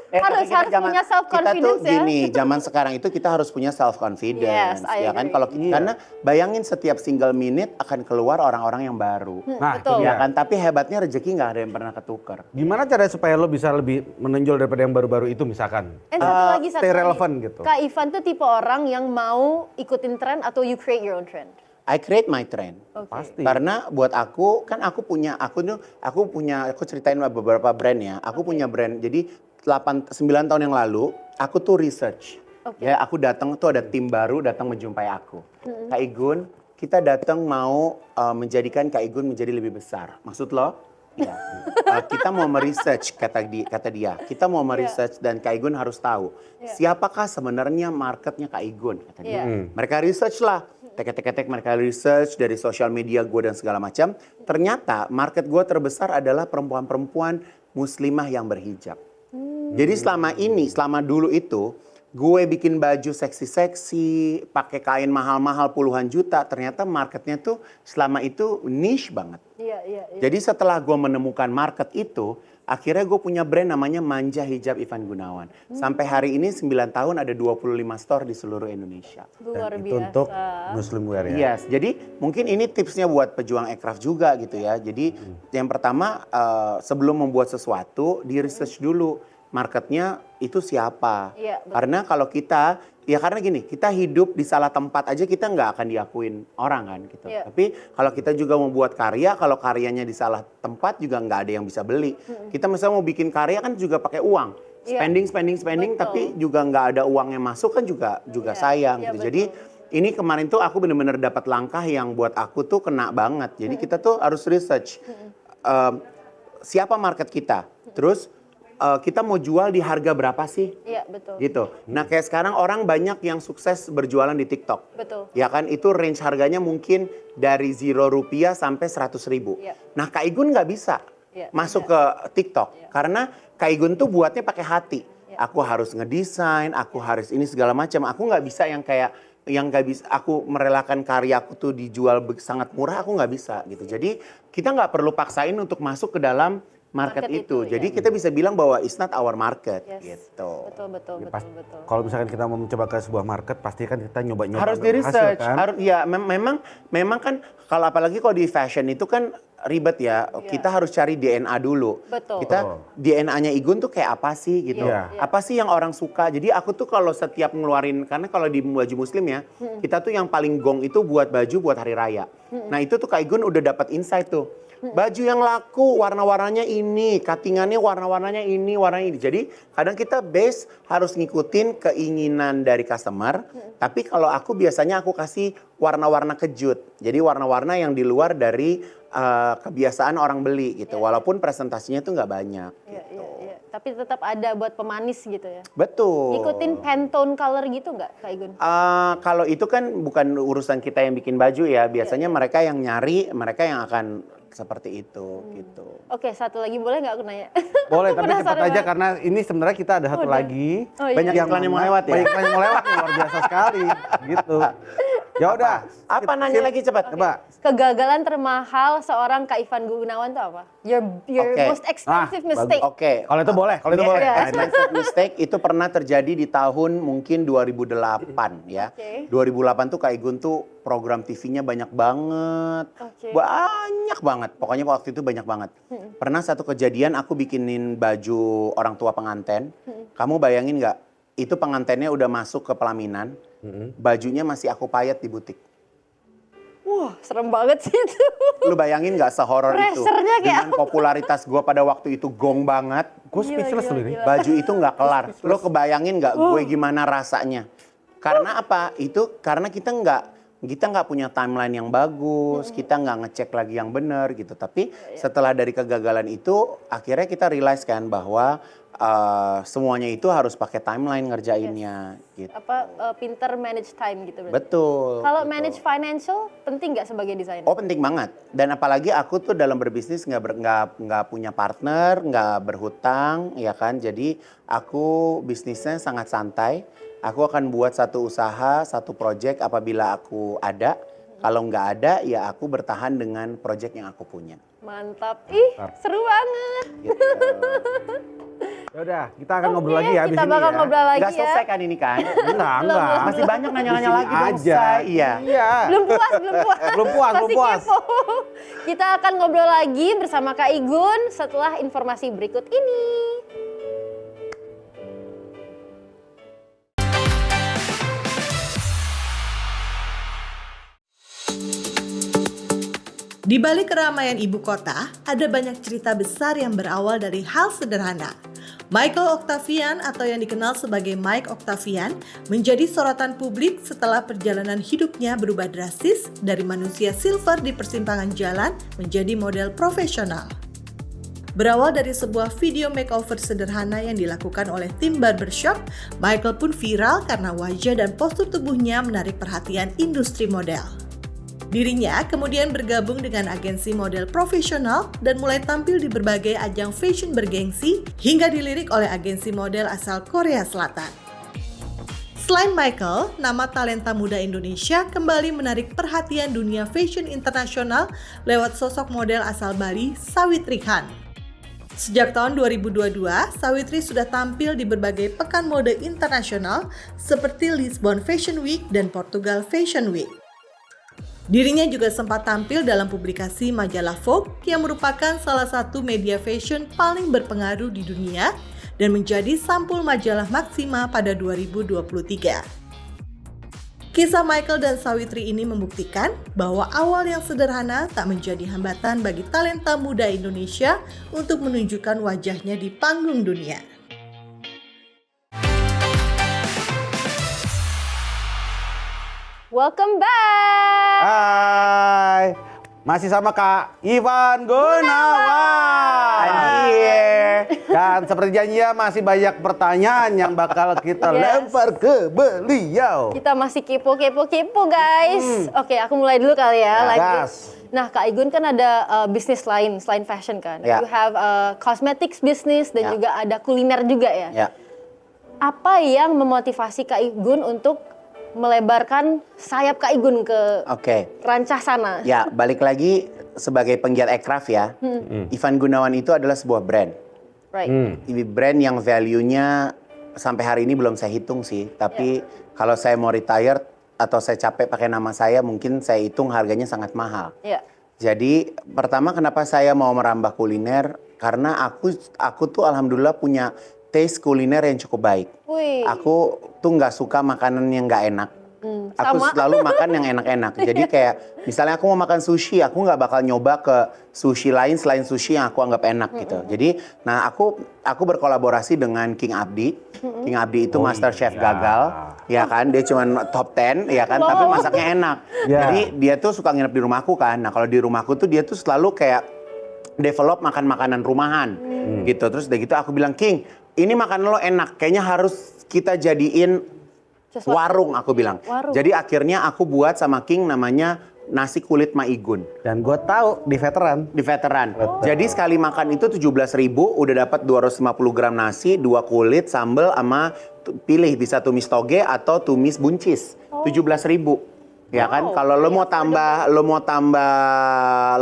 [SPEAKER 2] Harus punya self
[SPEAKER 4] Kita tuh
[SPEAKER 2] confidence ya.
[SPEAKER 4] gini, zaman sekarang itu kita harus punya self confidence,
[SPEAKER 2] Yes, I
[SPEAKER 4] ya kan?
[SPEAKER 2] agree.
[SPEAKER 4] Kalau
[SPEAKER 1] Iya.
[SPEAKER 4] karena bayangin setiap single minute akan keluar orang-orang yang baru.
[SPEAKER 1] Nah, itu
[SPEAKER 2] betul.
[SPEAKER 1] dia.
[SPEAKER 4] Ya kan, tapi hebatnya rezeki nggak ada yang pernah ketukar.
[SPEAKER 1] Gimana caranya supaya lo bisa lebih menonjol daripada yang baru-baru itu misalkan?
[SPEAKER 2] And satu lagi,
[SPEAKER 1] stay relevant gitu.
[SPEAKER 2] Kak Ivan tuh tipe orang yang mau ikutin tren atau you create your own trend?
[SPEAKER 4] I create my trend.
[SPEAKER 2] Oke.
[SPEAKER 1] Pasti.
[SPEAKER 4] Karena buat aku kan aku ceritain beberapa brand ya. Aku punya brand. Jadi 9 tahun yang lalu aku tuh research.
[SPEAKER 2] Oke.
[SPEAKER 4] Ya, aku datang tuh ada tim baru datang menjumpai aku. Kak Igun, kita datang mau menjadikan Kak Igun menjadi lebih besar. Maksud lo? Ya. Kita mau meresearch kata dia. Kita mau meresearch dan Kak Igun harus tahu siapakah sebenarnya marketnya Kak Igun kata dia.
[SPEAKER 2] Iya.
[SPEAKER 4] Mereka research lah. tek-tek mereka research dari sosial media gue dan segala macam. Ternyata market gue terbesar adalah perempuan-perempuan muslimah yang berhijab. Jadi selama dulu itu, gue bikin baju seksi-seksi, pakai kain mahal-mahal puluhan juta, ternyata marketnya tuh selama itu niche banget.
[SPEAKER 2] Iya.
[SPEAKER 4] Jadi setelah gue menemukan market itu, akhirnya gue punya brand namanya Manja Hijab Ivan Gunawan. Sampai hari ini 9 tahun ada 25 store di seluruh Indonesia.
[SPEAKER 2] Luar
[SPEAKER 1] Dan
[SPEAKER 2] biasa.
[SPEAKER 1] itu untuk muslim wear ya.
[SPEAKER 4] Yes, jadi mungkin ini tipsnya buat pejuang aircraft juga gitu ya. Jadi yang pertama sebelum membuat sesuatu, di research dulu marketnya itu siapa.
[SPEAKER 2] Iya, betul.
[SPEAKER 4] Karena kalau kita, ya karena gini, kita hidup di salah tempat aja kita nggak akan diakuin orang kan gitu.
[SPEAKER 2] Iya.
[SPEAKER 4] Tapi kalau kita juga membuat karya, kalau karyanya di salah tempat juga nggak ada yang bisa beli. Kita misalnya mau bikin karya kan juga pakai uang.
[SPEAKER 2] Iya.
[SPEAKER 4] Spending,
[SPEAKER 2] Betul.
[SPEAKER 4] tapi juga nggak ada uang yang masuk kan juga
[SPEAKER 2] Iya,
[SPEAKER 4] sayang
[SPEAKER 2] iya,
[SPEAKER 4] gitu. Jadi ini kemarin tuh aku bener-bener dapat langkah yang buat aku tuh kena banget. Jadi kita tuh harus research siapa market kita, terus kita mau jual di harga berapa sih?
[SPEAKER 2] Iya, betul.
[SPEAKER 4] Gitu. Nah kayak sekarang orang banyak yang sukses berjualan di TikTok.
[SPEAKER 2] Betul.
[SPEAKER 4] Ya kan itu range harganya mungkin dari Rp0 sampai 100.000.
[SPEAKER 2] Iya.
[SPEAKER 4] Nah Kak Igun nggak bisa
[SPEAKER 2] Iya,
[SPEAKER 4] masuk ke TikTok karena Kak Igun tuh buatnya pakai hati.
[SPEAKER 2] Iya.
[SPEAKER 4] Aku harus ngedesain, aku harus ini segala macam. Aku nggak bisa yang kayak yang nggak bisa aku merelakan karyaku tuh dijual sangat murah, aku nggak bisa gitu. Jadi kita nggak perlu paksain untuk masuk ke dalam market itu. Jadi kita bisa bilang bahwa it's not our market gitu.
[SPEAKER 2] Betul.
[SPEAKER 1] Kalau misalkan kita mau mencoba ke sebuah market, pasti kan kita nyoba-nyoba.
[SPEAKER 4] Harus di research,
[SPEAKER 1] kan?
[SPEAKER 4] harus ya memang kan kalau apalagi kalau di fashion itu kan ribet ya. Kita harus cari DNA dulu.
[SPEAKER 2] Betul.
[SPEAKER 4] Kita DNA-nya Igun tuh kayak apa sih gitu.
[SPEAKER 1] Iya.
[SPEAKER 4] Apa sih yang orang suka. Jadi aku tuh kalau setiap ngeluarin, karena kalau di baju muslim ya, kita tuh yang paling gong itu buat baju buat hari raya. Nah itu tuh Kak Igun udah dapat insight tuh. Baju yang laku warna-warnanya ini, cuttingannya warna-warnanya ini, warnanya ini. Jadi kadang kita base harus ngikutin keinginan dari customer. Tapi kalau aku biasanya aku kasih warna-warna kejut. Jadi warna-warna yang di luar dari kebiasaan orang beli gitu. Walaupun presentasinya tuh nggak banyak.
[SPEAKER 2] Iya.
[SPEAKER 4] Gitu.
[SPEAKER 2] Tapi tetap ada buat pemanis gitu ya.
[SPEAKER 4] Betul.
[SPEAKER 2] Ngikutin Pantone color gitu nggak, Kak Igun?
[SPEAKER 4] Kalau itu kan bukan urusan kita yang bikin baju ya. Biasanya mereka yang nyari, mereka yang akan seperti itu gitu.
[SPEAKER 2] Oke, satu lagi boleh nggak aku nanya?
[SPEAKER 1] Boleh, tapi
[SPEAKER 2] Penasaran
[SPEAKER 1] cepat aja
[SPEAKER 2] banget.
[SPEAKER 1] karena ini sebenarnya kita ada satu
[SPEAKER 2] Udah.
[SPEAKER 1] lagi.
[SPEAKER 2] Oh, iya.
[SPEAKER 4] Banyak iklan yang mau lewat ya?
[SPEAKER 1] Banyak iklan yang mau lewat nih, luar biasa sekali. Gitu. Ya udah.
[SPEAKER 4] Apa nanya lagi cepat?
[SPEAKER 1] Coba.
[SPEAKER 2] Kegagalan termahal seorang Kak Ivan Gunawan itu apa? Your
[SPEAKER 4] Oke.
[SPEAKER 2] most expensive
[SPEAKER 1] Ah,
[SPEAKER 2] mistake.
[SPEAKER 4] Oke.
[SPEAKER 1] Kalau itu boleh, kalau itu boleh.
[SPEAKER 2] Iya.
[SPEAKER 4] Expensive mistake itu pernah terjadi di tahun mungkin 2008 ya.
[SPEAKER 2] Oke.
[SPEAKER 4] 2008 tuh Kak Igun tuh program TV-nya banyak banget.
[SPEAKER 2] Oke.
[SPEAKER 4] Banyak banget. Pokoknya waktu itu banyak banget. Pernah satu kejadian aku bikinin baju orang tua pengantin. Kamu bayangin nggak? Itu pengantinnya udah masuk ke pelaminan. Bajunya masih aku payet di butik.
[SPEAKER 2] Wah, serem banget sih itu.
[SPEAKER 4] Lu bayangin nggak sehoror itu?
[SPEAKER 2] Pressure-nya kayak
[SPEAKER 4] Dengan popularitas gue pada waktu itu gong banget.
[SPEAKER 1] Gue speechless loh ini.
[SPEAKER 4] Baju itu nggak kelar. Lo kebayangin nggak gue gimana rasanya? Karena apa? Itu karena kita nggak punya timeline yang bagus, kita nggak ngecek lagi yang benar gitu. Tapi setelah dari kegagalan itu, akhirnya kita realize kan bahwa semuanya itu harus pakai timeline ngerjainnya. Gitu.
[SPEAKER 2] Pinter manage time gitu berarti.
[SPEAKER 4] Betul.
[SPEAKER 2] Kalau
[SPEAKER 4] betul.
[SPEAKER 2] manage financial penting nggak sebagai desainer?
[SPEAKER 4] Oh penting banget. Dan apalagi aku tuh dalam berbisnis nggak punya partner, nggak berhutang, ya kan. Jadi aku bisnisnya sangat santai. Aku akan buat satu usaha, satu project apabila aku ada. Kalau nggak ada, ya aku bertahan dengan project yang aku punya.
[SPEAKER 2] Mantap. Ih, seru banget.
[SPEAKER 4] Gitu.
[SPEAKER 1] Ya udah, kita akan ngobrol lagi ya abis
[SPEAKER 2] Kita
[SPEAKER 1] ini
[SPEAKER 2] bakal
[SPEAKER 1] ya.
[SPEAKER 2] ngobrol lagi
[SPEAKER 4] Nggak
[SPEAKER 2] ya.
[SPEAKER 4] selesai kan ini kan?
[SPEAKER 1] Enggak.
[SPEAKER 4] Masih banyak nanya-nanya
[SPEAKER 1] Di sini
[SPEAKER 4] lagi dong,
[SPEAKER 1] aja.
[SPEAKER 4] Say. Iya.
[SPEAKER 1] Iya.
[SPEAKER 2] Belum puas.
[SPEAKER 1] Belum puas,
[SPEAKER 2] Masih
[SPEAKER 1] belum puas.
[SPEAKER 2] kepo. Kita akan ngobrol lagi bersama Kak Igun setelah informasi berikut ini.
[SPEAKER 3] Di balik keramaian ibu kota, ada banyak cerita besar yang berawal dari hal sederhana. Michael Octavian atau yang dikenal sebagai Mike Octavian menjadi sorotan publik setelah perjalanan hidupnya berubah drastis dari manusia silver di persimpangan jalan menjadi model profesional. Berawal dari sebuah video makeover sederhana yang dilakukan oleh tim barbershop, Michael pun viral karena wajah dan postur tubuhnya menarik perhatian industri model. Dirinya kemudian bergabung dengan agensi model profesional dan mulai tampil di berbagai ajang fashion bergengsi hingga dilirik oleh agensi model asal Korea Selatan. Selain Michael, nama talenta muda Indonesia kembali menarik perhatian dunia fashion internasional lewat sosok model asal Bali, Sawitri Khan. Sejak tahun 2022, Sawitri sudah tampil di berbagai pekan mode internasional seperti Lisbon Fashion Week dan Portugal Fashion Week. Dirinya juga sempat tampil dalam publikasi majalah Vogue yang merupakan salah satu media fashion paling berpengaruh di dunia dan menjadi sampul majalah Maxima pada 2023. Kisah Michael dan Sawitri ini membuktikan bahwa awal yang sederhana tak menjadi hambatan bagi talenta muda Indonesia untuk menunjukkan wajahnya di panggung dunia.
[SPEAKER 2] Welcome back.
[SPEAKER 1] Hai, masih sama Kak Ivan Gunawan.
[SPEAKER 4] I'm here.
[SPEAKER 1] Dan seperti janjinya masih banyak pertanyaan yang bakal kita lempar ke beliau.
[SPEAKER 2] Kita masih kepo guys. Oke, aku mulai dulu kali ya.
[SPEAKER 1] Gas.
[SPEAKER 2] Nah, Kak Igun kan ada bisnis lain selain fashion kan.
[SPEAKER 4] Ya.
[SPEAKER 2] You have cosmetics business dan
[SPEAKER 4] Ya.
[SPEAKER 2] juga ada kuliner juga ya.
[SPEAKER 4] Ya.
[SPEAKER 2] Apa yang memotivasi Kak Igun untuk melebarkan sayap Kak Igun ke
[SPEAKER 4] Oke.
[SPEAKER 2] rancah sana?
[SPEAKER 4] Ya, balik lagi sebagai penggiat aircraft ya. Ivan Gunawan itu adalah sebuah brand.
[SPEAKER 2] Right.
[SPEAKER 4] Ini brand yang value-nya sampai hari ini belum saya hitung sih. Tapi kalau saya mau retire atau saya capek pakai nama saya, mungkin saya hitung harganya sangat mahal.
[SPEAKER 2] Ya.
[SPEAKER 4] Jadi pertama kenapa saya mau merambah kuliner? Karena aku tuh alhamdulillah punya taste kuliner yang cukup baik.
[SPEAKER 2] Wih.
[SPEAKER 4] Aku tuh nggak suka makanan yang nggak enak. Aku
[SPEAKER 2] sama.
[SPEAKER 4] selalu makan yang enak-enak. Jadi kayak misalnya aku mau makan sushi, aku nggak bakal nyoba ke sushi lain selain sushi yang aku anggap enak gitu. Jadi, nah aku berkolaborasi dengan King Abdi. King Abdi itu Master Chef gagal, ya kan? Dia cuma top 10, ya kan? Tapi masaknya enak.
[SPEAKER 1] Ya.
[SPEAKER 4] Jadi dia tuh suka nginep di rumahku kan. Nah kalau di rumahku tuh dia tuh selalu kayak develop makan makanan rumahan gitu. Terus udah gitu aku bilang, King, ini makanan lo enak, kayaknya harus kita jadiin
[SPEAKER 2] Sesuatu.
[SPEAKER 4] warung, aku bilang.
[SPEAKER 2] Warung.
[SPEAKER 4] Jadi akhirnya aku buat sama King namanya nasi kulit Maigun
[SPEAKER 1] Dan gue tahu di veteran.
[SPEAKER 4] di veteran. Jadi sekali makan itu 17.000, udah dapat 250 gram nasi, 2 kulit, sambal sama pilih bisa tumis toge atau tumis buncis. 17.000. Ya kan, kalau lo mau tambah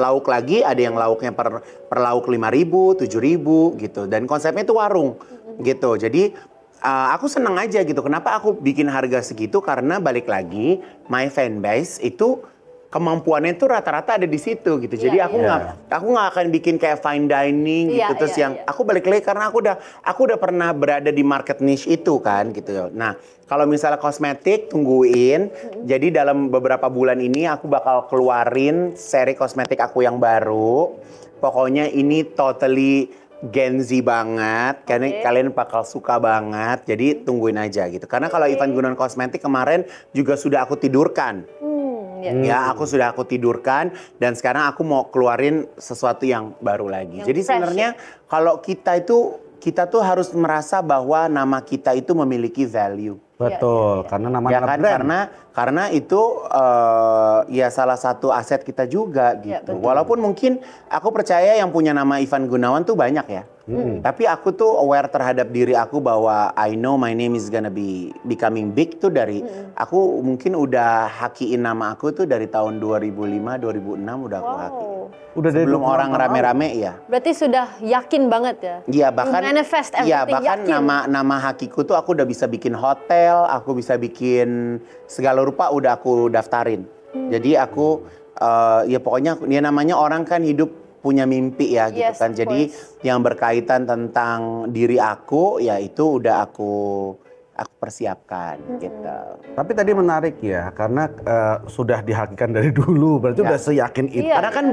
[SPEAKER 4] lauk lagi, ada yang lauknya per lauk 5.000, 7.000 gitu. Dan konsepnya itu warung gitu. Jadi aku seneng aja gitu. Kenapa aku bikin harga segitu? Karena balik lagi, my fanbase itu kemampuannya itu rata-rata ada di situ gitu. Jadi aku nggak akan bikin kayak fine dining gitu. Terus aku balik lagi karena aku udah pernah berada di market niche itu kan gitu. Nah, kalau misalnya kosmetik tungguin. Jadi dalam beberapa bulan ini aku bakal keluarin seri kosmetik aku yang baru. Pokoknya ini totally Gen Z banget, karena kalian bakal suka banget. Jadi tungguin aja gitu. Karena kalau Ivan Gunawan Kosmetik kemarin juga sudah aku tidurkan. Ya, aku sudah aku tidurkan dan sekarang aku mau keluarin sesuatu yang baru lagi.
[SPEAKER 2] Yang
[SPEAKER 4] Jadi
[SPEAKER 2] fresh,
[SPEAKER 4] sebenarnya kalau kita tuh harus merasa bahwa nama kita itu memiliki value.
[SPEAKER 1] Betul, karena nama
[SPEAKER 4] Ya kan,
[SPEAKER 1] brand.
[SPEAKER 4] karena itu ya salah satu aset kita juga gitu. Walaupun mungkin aku percaya yang punya nama Ivan Gunawan tuh banyak ya. Tapi aku tuh aware terhadap diri aku bahwa I know my name is gonna be becoming big tuh dari aku mungkin udah hakiin nama aku tuh dari tahun 2005, 2006 udah aku hakiin.
[SPEAKER 1] Udah dari
[SPEAKER 4] Sebelum
[SPEAKER 1] 20
[SPEAKER 4] orang
[SPEAKER 1] tahun
[SPEAKER 4] rame-rame ya.
[SPEAKER 2] Berarti sudah yakin banget ya?
[SPEAKER 4] Iya bahkan
[SPEAKER 2] You manifest everything,
[SPEAKER 4] iya bahkan
[SPEAKER 2] yakin.
[SPEAKER 4] nama hakiku tuh aku udah bisa bikin hotel, aku bisa bikin segala rupa udah aku daftarin. Jadi aku ya pokoknya ya namanya orang kan hidup punya mimpi ya gitu
[SPEAKER 2] Yes,
[SPEAKER 4] kan.
[SPEAKER 2] of
[SPEAKER 4] Jadi
[SPEAKER 2] course.
[SPEAKER 4] yang berkaitan tentang diri aku ya itu udah aku aku persiapkan gitu.
[SPEAKER 1] Tapi tadi menarik ya, karena sudah dihakikan dari dulu, berarti
[SPEAKER 4] Ya.
[SPEAKER 1] udah seyakin itu.
[SPEAKER 2] Iya.
[SPEAKER 4] Karena kan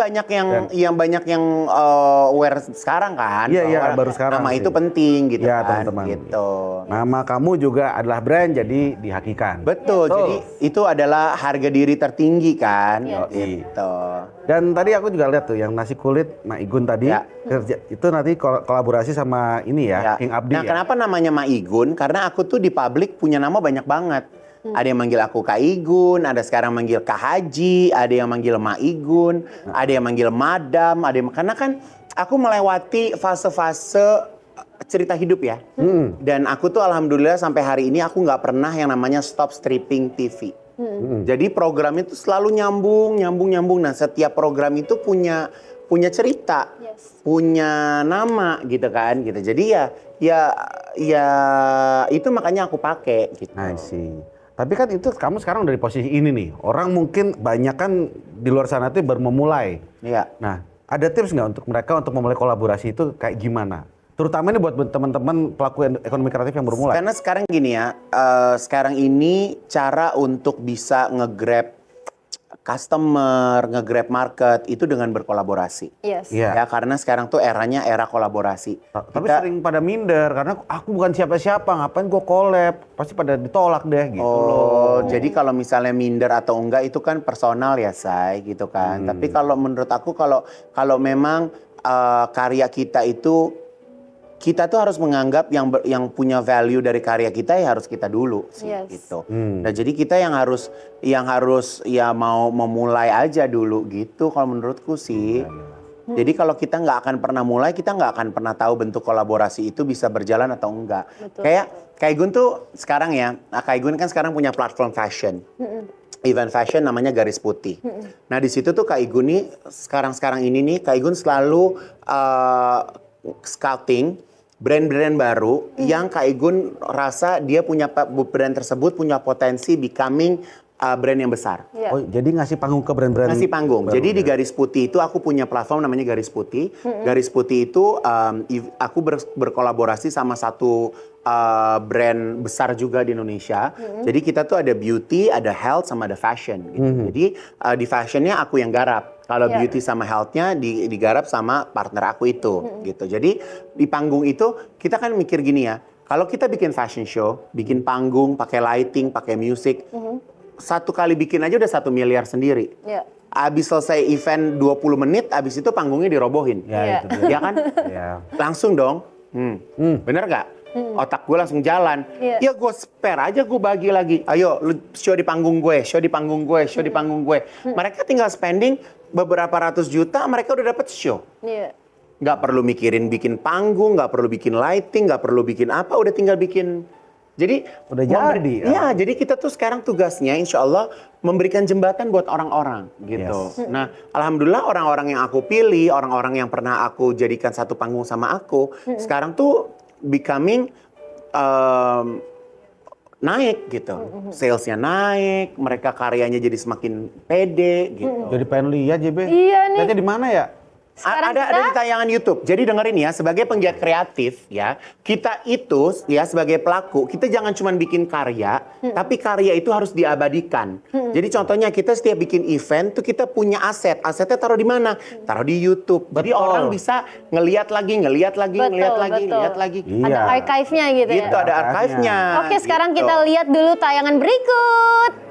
[SPEAKER 4] banyak yang aware sekarang kan,
[SPEAKER 1] Iya, iya,
[SPEAKER 4] bahwa
[SPEAKER 1] baru sekarang
[SPEAKER 4] nama
[SPEAKER 1] sih.
[SPEAKER 4] itu penting gitu
[SPEAKER 1] Iya,
[SPEAKER 4] kan,
[SPEAKER 1] teman-teman.
[SPEAKER 4] gitu.
[SPEAKER 1] Nama kamu juga adalah brand, jadi dihakikan.
[SPEAKER 4] Betul,
[SPEAKER 1] Betul.
[SPEAKER 4] jadi itu adalah harga diri tertinggi kan,
[SPEAKER 2] Yes.
[SPEAKER 4] gitu.
[SPEAKER 1] Dan tadi aku juga lihat tuh yang nasi kulit Ma Igun tadi
[SPEAKER 4] Ya.
[SPEAKER 1] kerja itu nanti kolaborasi sama ini ya, King Abdi.
[SPEAKER 4] Nah,
[SPEAKER 1] ya?
[SPEAKER 4] kenapa namanya Ma Igun? Karena aku tuh di publik punya nama banyak banget. Ada yang manggil aku Kak Igun, ada sekarang manggil Kak Haji, ada yang manggil Ma Igun, ada yang manggil Madam, karena kan aku melewati fase-fase cerita hidup ya. Dan aku tuh alhamdulillah sampai hari ini aku nggak pernah yang namanya stop stripping TV. Jadi program itu selalu nyambung. Nah, setiap program itu punya cerita,
[SPEAKER 2] Yes.
[SPEAKER 4] punya nama gitu kan, gitu. Jadi ya itu makanya aku pakai gitu.
[SPEAKER 1] I see. Tapi kan itu kamu sekarang dari posisi ini nih. Orang mungkin banyak kan di luar sana tuh baru memulai.
[SPEAKER 4] Iya.
[SPEAKER 1] Nah, ada tips nggak untuk mereka untuk memulai kolaborasi itu kayak gimana? Terutama ini buat teman-teman pelaku ekonomi kreatif yang baru mulai.
[SPEAKER 4] Karena sekarang gini ya, sekarang ini cara untuk bisa nge-grab customer, nge-grab market itu dengan berkolaborasi.
[SPEAKER 2] Yes.
[SPEAKER 1] Iya.
[SPEAKER 4] Ya, karena sekarang tuh eranya era kolaborasi.
[SPEAKER 1] Tapi sering pada minder karena aku bukan siapa-siapa, ngapain gue collab? Pasti pada ditolak deh gitu loh.
[SPEAKER 4] Jadi kalau misalnya minder atau enggak itu kan personal ya, Say, gitu kan. Tapi kalau menurut aku kalau memang karya kita itu kita tuh harus menganggap yang punya value dari karya kita ya harus kita dulu sih,
[SPEAKER 2] Yes.
[SPEAKER 4] gitu. Nah, jadi kita yang harus ya mau memulai aja dulu gitu kalau menurutku sih. Jadi kalau kita nggak akan pernah mulai, kita nggak akan pernah tahu bentuk kolaborasi itu bisa berjalan atau enggak.
[SPEAKER 2] Betul.
[SPEAKER 4] Kayak Kak Igun tuh sekarang ya, Kak Igun kan sekarang punya platform fashion. Event fashion namanya Garis Putih. Nah, di situ tuh Kak Igun nih sekarang ini nih Kak Igun selalu scouting brand-brand baru yang Kak Igun rasa dia punya brand tersebut punya potensi becoming brand yang besar.
[SPEAKER 2] Iya.
[SPEAKER 1] Oh, jadi ngasih panggung ke brand-brand.
[SPEAKER 4] Ngasih panggung.
[SPEAKER 1] baru
[SPEAKER 4] Jadi di
[SPEAKER 1] ya?
[SPEAKER 4] Garis Putih itu aku punya platform namanya Garis Putih. Garis Putih itu aku berkolaborasi sama satu brand besar juga di Indonesia. Jadi kita tuh ada beauty, ada health, sama ada fashion. Gitu. Jadi di fashionnya aku yang garap. Kalau
[SPEAKER 2] Iya.
[SPEAKER 4] beauty sama health-nya digarap sama partner aku itu. Gitu. Jadi di panggung itu kita kan mikir gini ya. Kalau kita bikin fashion show, bikin panggung, pakai lighting, pakai music, satu kali bikin aja udah 1 miliar sendiri.
[SPEAKER 2] Iya.
[SPEAKER 4] Abis selesai event 20 menit, abis itu panggungnya dirobohin.
[SPEAKER 1] Ya,
[SPEAKER 2] Iya.
[SPEAKER 1] itu dia.
[SPEAKER 4] Ya kan?
[SPEAKER 1] Ya.
[SPEAKER 4] Langsung dong. Bener gak? Otak gue langsung jalan.
[SPEAKER 2] Iya.
[SPEAKER 4] Ya gue spare aja, gue bagi lagi. Ayo, lu show di panggung gue, show di panggung gue, show di panggung gue. Mereka tinggal spending beberapa ratus juta, mereka udah dapet show.
[SPEAKER 2] Iya.
[SPEAKER 4] Nggak perlu mikirin bikin panggung, nggak perlu bikin lighting, nggak perlu bikin apa, udah tinggal bikin. Jadi
[SPEAKER 1] Udah jadi, ya.
[SPEAKER 4] Ya, jadi kita tuh sekarang tugasnya insya Allah memberikan jembatan buat orang-orang gitu.
[SPEAKER 1] Yes.
[SPEAKER 4] Nah, alhamdulillah orang-orang yang aku pilih, orang-orang yang pernah aku jadikan satu panggung sama aku, sekarang tuh becoming naik gitu. Salesnya naik, mereka karyanya jadi semakin pede gitu.
[SPEAKER 1] Jadi pengen lihat JB.
[SPEAKER 2] Iya nih.
[SPEAKER 1] Lihatnya di mana ya?
[SPEAKER 2] Sekarang
[SPEAKER 4] Ada di tayangan YouTube. Jadi dengerin ya, sebagai penggiat kreatif ya, kita itu ya sebagai pelaku, kita jangan cuma bikin karya, tapi karya itu harus diabadikan. Jadi contohnya kita setiap bikin event tuh kita punya aset. Asetnya taruh di mana? Taruh di YouTube. Jadi
[SPEAKER 1] Betul.
[SPEAKER 4] orang bisa ngeliat lagi, ngeliat lagi.
[SPEAKER 1] Iya.
[SPEAKER 2] Ada archive-nya gitu ya.
[SPEAKER 4] Gitu, ada archive-nya.
[SPEAKER 2] Oke, sekarang
[SPEAKER 4] gitu.
[SPEAKER 2] kita lihat dulu tayangan berikut.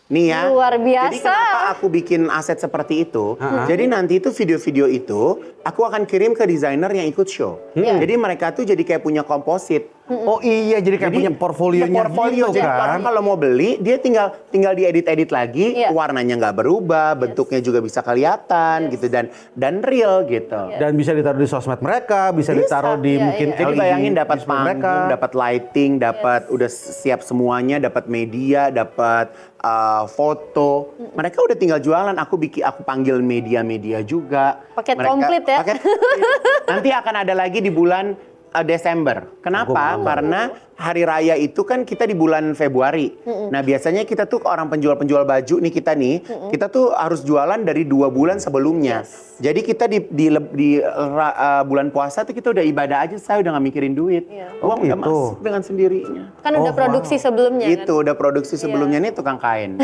[SPEAKER 4] Nih ya.
[SPEAKER 2] Luar biasa.
[SPEAKER 4] Jadi kenapa aku bikin aset seperti itu? Jadi nanti itu video-video itu aku akan kirim ke desainer yang ikut show.
[SPEAKER 2] Iya.
[SPEAKER 4] Jadi mereka tuh jadi kayak punya komposit.
[SPEAKER 1] Oh iya, jadi kayak punya portfolionya
[SPEAKER 4] portfolio,
[SPEAKER 1] gitu
[SPEAKER 4] jadi
[SPEAKER 1] kan.
[SPEAKER 4] orang kalau mau beli dia tinggal diedit lagi,
[SPEAKER 2] Iya.
[SPEAKER 4] warnanya nggak berubah, bentuknya juga bisa kelihatan gitu dan real gitu.
[SPEAKER 1] Dan bisa ditaruh di sosmed mereka, bisa ditaruh di
[SPEAKER 2] Iya,
[SPEAKER 1] mungkin
[SPEAKER 2] iya.
[SPEAKER 4] Jadi
[SPEAKER 1] LED
[SPEAKER 4] bayangin dapat
[SPEAKER 1] display mereka.
[SPEAKER 4] panggung, dapat lighting, dapat udah siap semuanya, dapat media, dapat foto. Mereka udah tinggal jualan. Aku panggil media-media juga.
[SPEAKER 2] Paket komplit ya.
[SPEAKER 4] Paket komplit. Nanti akan ada lagi di bulan Desember. Kenapa? Karena hari raya itu kan kita di bulan Februari. Nah biasanya kita tuh orang penjual-penjual baju nih kita tuh harus jualan dari 2 bulan sebelumnya. Jadi kita di bulan puasa tuh kita udah ibadah aja, saya udah nggak mikirin duit. Uang udah
[SPEAKER 1] gitu.
[SPEAKER 4] masuk dengan sendirinya.
[SPEAKER 2] Kan udah produksi sebelumnya kan.
[SPEAKER 4] Itu udah produksi sebelumnya nih tukang kain.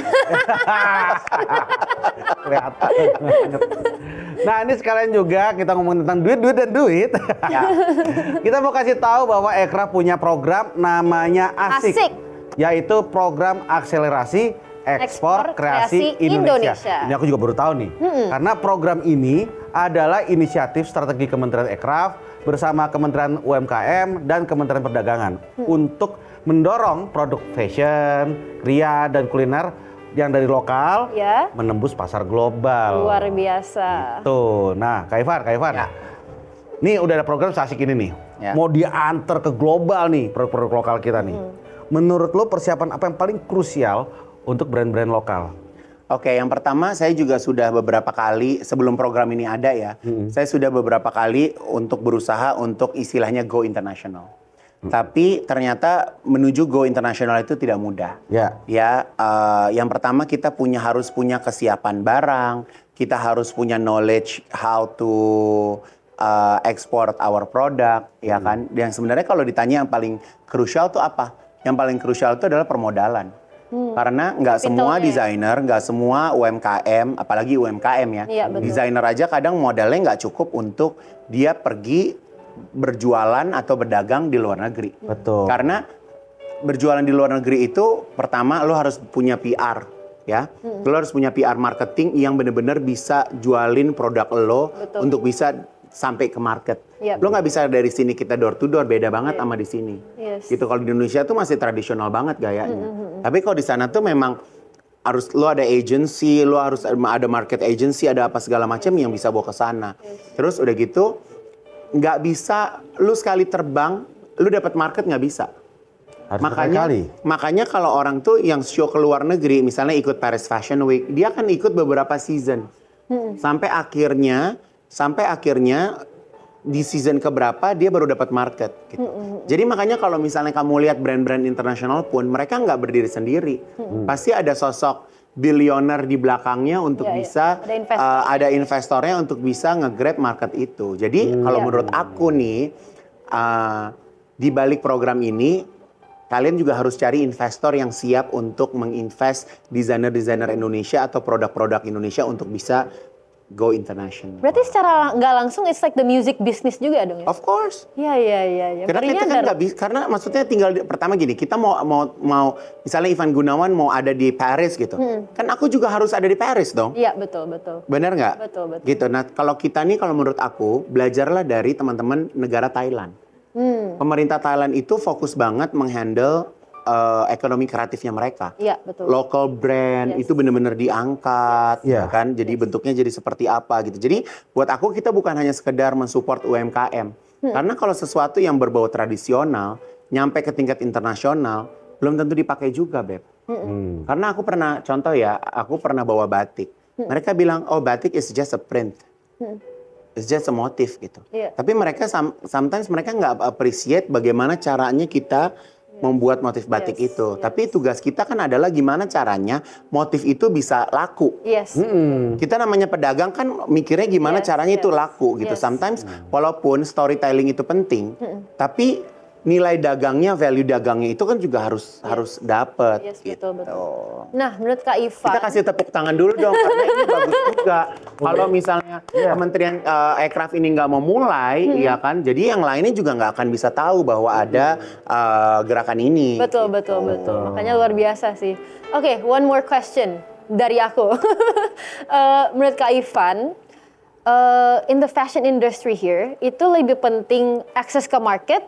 [SPEAKER 1] Kelihatan banget. Nah ini sekalian juga kita ngomongin tentang duit dan duit.
[SPEAKER 4] Ya.
[SPEAKER 1] Kita mau kasih tahu bahwa Ekraf punya program namanya ASIK.
[SPEAKER 2] ASIK.
[SPEAKER 1] Yaitu program akselerasi ekspor kreasi Indonesia. Ini aku juga baru tahu nih. Karena program ini adalah inisiatif strategi Kementerian Ekraf bersama Kementerian UMKM dan Kementerian Perdagangan untuk mendorong produk fashion, kria, dan kuliner yang dari lokal menembus pasar global.
[SPEAKER 2] Luar biasa.
[SPEAKER 1] Tuh, nah Kak Ivan.
[SPEAKER 4] Ya.
[SPEAKER 1] Nih udah ada program asik ini nih.
[SPEAKER 4] Ya.
[SPEAKER 1] Mau diantar ke global nih produk-produk lokal kita nih. Menurut lo persiapan apa yang paling krusial untuk brand-brand lokal?
[SPEAKER 4] Oke, yang pertama saya juga sudah beberapa kali sebelum program ini ada ya, saya sudah beberapa kali untuk berusaha untuk istilahnya go international. Tapi ternyata menuju go international itu tidak mudah.
[SPEAKER 1] Ya.
[SPEAKER 4] Yang pertama kita harus punya kesiapan barang, kita harus punya knowledge how to export our product, ya kan? Yang sebenarnya kalau ditanya yang paling krusial itu apa? Yang paling krusial itu adalah permodalan. Karena nggak semua desainer, nggak semua UMKM, apalagi UMKM ya.
[SPEAKER 2] Iya, betul.
[SPEAKER 4] Desainer aja kadang modalnya nggak cukup untuk dia pergi berjualan atau berdagang di luar negeri.
[SPEAKER 1] Betul.
[SPEAKER 4] Karena berjualan di luar negeri itu pertama lo harus punya PR ya. Lo harus punya PR marketing yang benar-benar bisa jualin produk lo untuk bisa sampai ke market.
[SPEAKER 2] Yep.
[SPEAKER 4] Lo nggak bisa dari sini kita door to door, beda banget sama di sini.
[SPEAKER 2] Yes.
[SPEAKER 4] Gitu, kalau di Indonesia tuh masih tradisional banget gayanya. Tapi kalau di sana tuh memang harus lo ada agency, lo harus ada market agency, ada apa segala macam yang bisa bawa ke sana. Terus udah gitu nggak bisa lu sekali terbang lu dapat market, nggak bisa.
[SPEAKER 1] Harus berkali-kali.
[SPEAKER 4] Makanya kalau orang tuh yang show ke luar negeri, misalnya ikut Paris Fashion Week, dia akan ikut beberapa season. Sampai akhirnya di season keberapa dia baru dapat market gitu. Jadi makanya kalau misalnya kamu lihat brand-brand internasional pun mereka nggak berdiri sendiri. Pasti ada sosok bilioner di belakangnya untuk bisa ada investornya untuk bisa nge-grab market itu. Jadi kalau menurut aku nih di balik program ini kalian juga harus cari investor yang siap untuk menginvest desainer-desainer Indonesia atau produk-produk Indonesia untuk bisa go international.
[SPEAKER 2] Berarti secara nggak langsung it's like the music business juga dong ya?
[SPEAKER 4] Of course.
[SPEAKER 2] Iya.
[SPEAKER 4] Karena kita kan nggak bisa, karena maksudnya tinggal pertama gini, kita mau misalnya Ivan Gunawan mau ada di Paris gitu, kan aku juga harus ada di Paris dong.
[SPEAKER 2] Iya betul.
[SPEAKER 4] Benar nggak?
[SPEAKER 2] Betul.
[SPEAKER 4] Gitu. Nah kalau kita nih, kalau menurut aku belajarlah dari teman-teman negara Thailand. Pemerintah Thailand itu fokus banget menghandle ekonomi kreatifnya mereka.
[SPEAKER 2] Iya betul.
[SPEAKER 4] Local brand itu benar-benar diangkat, ya kan? Jadi bentuknya jadi seperti apa gitu. Jadi buat aku kita bukan hanya sekedar mensupport UMKM. Karena kalau sesuatu yang berbau tradisional nyampe ke tingkat internasional belum tentu dipakai juga, Beb. Karena aku pernah bawa batik. Mereka bilang, oh batik is just a print. It's just a motif gitu. Tapi mereka sometimes mereka nggak appreciate bagaimana caranya kita membuat motif batik itu. Tapi tugas kita kan adalah gimana caranya motif itu bisa laku. Kita namanya pedagang kan mikirnya gimana caranya itu laku gitu. Sometimes walaupun storytelling itu penting, tapi nilai dagangnya, value dagangnya itu kan juga harus dapet.
[SPEAKER 2] Betul. Nah, menurut Kak Ivan,
[SPEAKER 4] kita kasih tepuk tangan dulu dong karena ini bagus juga. Kalau misalnya Kementerian Ekraf ini nggak mau mulai, ya kan, jadi yang lainnya juga nggak akan bisa tahu bahwa ada gerakan ini.
[SPEAKER 2] Betul. Makanya luar biasa sih. Oke, one more question dari aku. Menurut Kak Ivan, in the fashion industry here, itu lebih penting akses ke market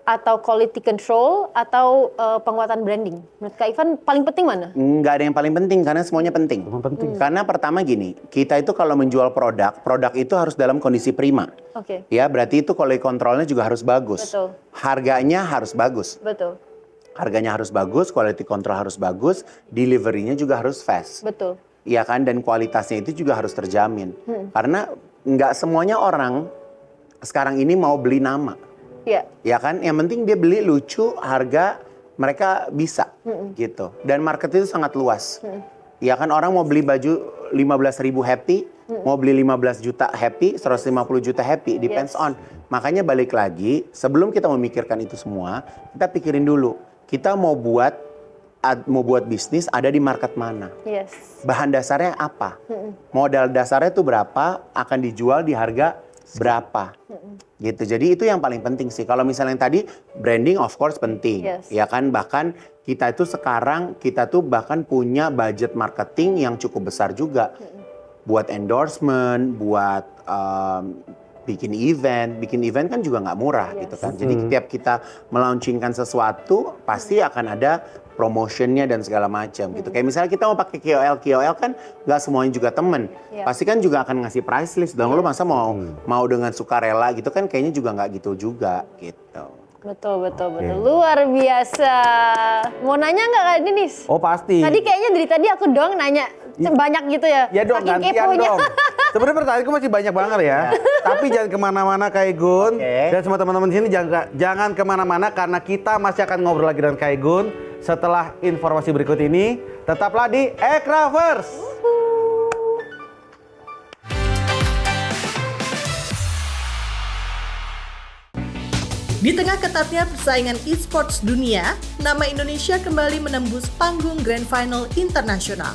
[SPEAKER 2] atau quality control, atau penguatan branding? Menurut Kak Ivan paling penting mana?
[SPEAKER 4] Nggak ada yang paling penting karena semuanya penting. Karena pertama gini, kita itu kalau menjual produk itu harus dalam kondisi prima.
[SPEAKER 2] Oke.
[SPEAKER 4] Ya, berarti itu quality controlnya juga harus bagus.
[SPEAKER 2] Betul.
[SPEAKER 4] Harganya harus bagus.
[SPEAKER 2] Betul.
[SPEAKER 4] Harganya harus bagus, quality control harus bagus, delivery-nya juga harus fast.
[SPEAKER 2] Betul.
[SPEAKER 4] Iya kan, dan kualitasnya itu juga harus terjamin. Karena nggak semuanya orang sekarang ini mau beli nama.
[SPEAKER 2] Iya.
[SPEAKER 4] Ya kan, yang penting dia beli lucu, harga mereka bisa gitu. Dan market itu sangat luas. Ya kan, orang mau beli baju 15.000 happy, mau beli 15 juta happy, 150 juta happy, depends on. Makanya balik lagi, sebelum kita memikirkan itu semua, kita pikirin dulu, kita mau buat bisnis ada di market mana.
[SPEAKER 2] Yes.
[SPEAKER 4] Bahan dasarnya apa? Modal dasarnya itu berapa, akan dijual di harga berapa. Gitu. Jadi itu yang paling penting sih. Kalau misalnya yang tadi branding of course penting.
[SPEAKER 2] Yes.
[SPEAKER 4] Ya kan, bahkan kita itu sekarang bahkan punya budget marketing yang cukup besar juga. Buat endorsement, buat bikin event kan juga nggak murah gitu kan. Jadi setiap kita melaunchingkan sesuatu pasti akan ada promotionnya dan segala macam gitu. Kayak misalnya kita mau pakai KOL kan nggak semuanya juga temen. Pasti kan juga akan ngasih price list dong. Lu masa mau dengan sukarela gitu kan, kayaknya juga nggak gitu juga gitu.
[SPEAKER 2] Betul. Luar biasa. Mau nanya nggak Kak Denis?
[SPEAKER 1] Oh pasti.
[SPEAKER 2] Tadi kayaknya dari tadi aku doang nanya banyak gitu ya.
[SPEAKER 1] Ya dong,
[SPEAKER 2] Saking
[SPEAKER 1] gantian
[SPEAKER 2] keponya.
[SPEAKER 1] dong. Sebenarnya pertanyaanku masih banyak banget ya. Tapi jangan kemana-mana Kak Igun. Dan semua teman-teman di sini jangan kemana-mana karena kita masih akan ngobrol lagi dengan Kak Igun setelah informasi berikut ini. Tetaplah di Ekrafers.
[SPEAKER 3] Di tengah ketatnya persaingan e-sports dunia, nama Indonesia kembali menembus panggung Grand Final internasional.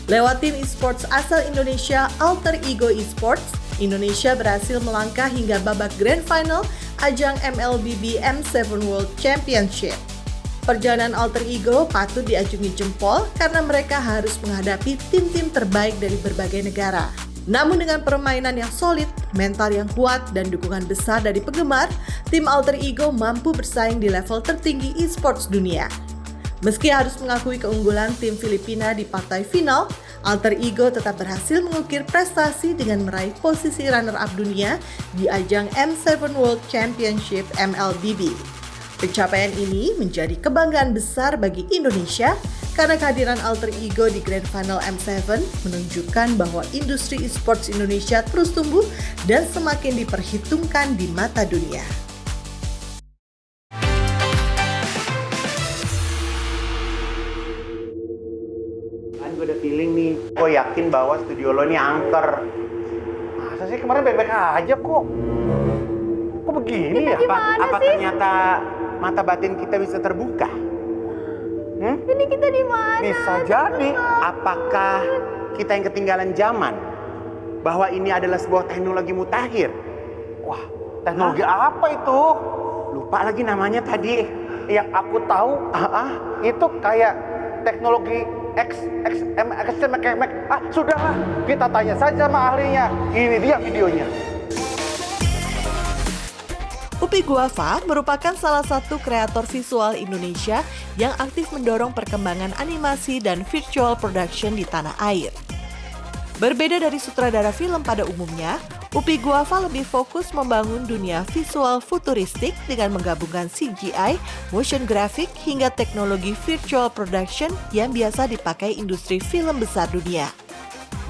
[SPEAKER 3] Lewat tim e-sports asal Indonesia, Alter Ego Esports, Indonesia berhasil melangkah hingga babak Grand Final ajang MLBB M7 World Championship. Perjalanan Alter Ego patut diacungi jempol karena mereka harus menghadapi tim-tim terbaik dari berbagai negara. Namun dengan permainan yang solid, mental yang kuat, dan dukungan besar dari penggemar, tim Alter Ego mampu bersaing di level tertinggi e-sports dunia. Meski harus mengakui keunggulan tim Filipina di partai final, Alter Ego tetap berhasil mengukir prestasi dengan meraih posisi runner-up dunia di ajang M7 World Championship MLBB. Pencapaian ini menjadi kebanggaan besar bagi Indonesia karena kehadiran Alter Ego di Grand Final M7 menunjukkan bahwa industri e-sports Indonesia terus tumbuh dan semakin diperhitungkan di mata dunia.
[SPEAKER 4] Gue ada feeling nih, gue yakin bahwa studio lo ini angker.
[SPEAKER 1] Masa sih kemarin baik-baik aja kok. Kok begini ya?
[SPEAKER 4] Apa ternyata mata batin kita bisa terbuka?
[SPEAKER 2] Ini kita di mana?
[SPEAKER 1] Bisa jadi.
[SPEAKER 4] Apakah kita yang ketinggalan zaman? Bahwa ini adalah sebuah teknologi mutakhir?
[SPEAKER 1] Wah, teknologi apa itu?
[SPEAKER 4] Lupa lagi namanya tadi.
[SPEAKER 1] Yang aku tahu, itu kayak teknologi sudahlah, kita tanya saja sama ahlinya. Ini dia videonya.
[SPEAKER 3] Upi Guava merupakan salah satu kreator visual Indonesia yang aktif mendorong perkembangan animasi dan virtual production di tanah air. Berbeda dari sutradara film pada umumnya, Upi Guava lebih fokus membangun dunia visual futuristik dengan menggabungkan CGI, motion graphic, hingga teknologi virtual production yang biasa dipakai industri film besar dunia.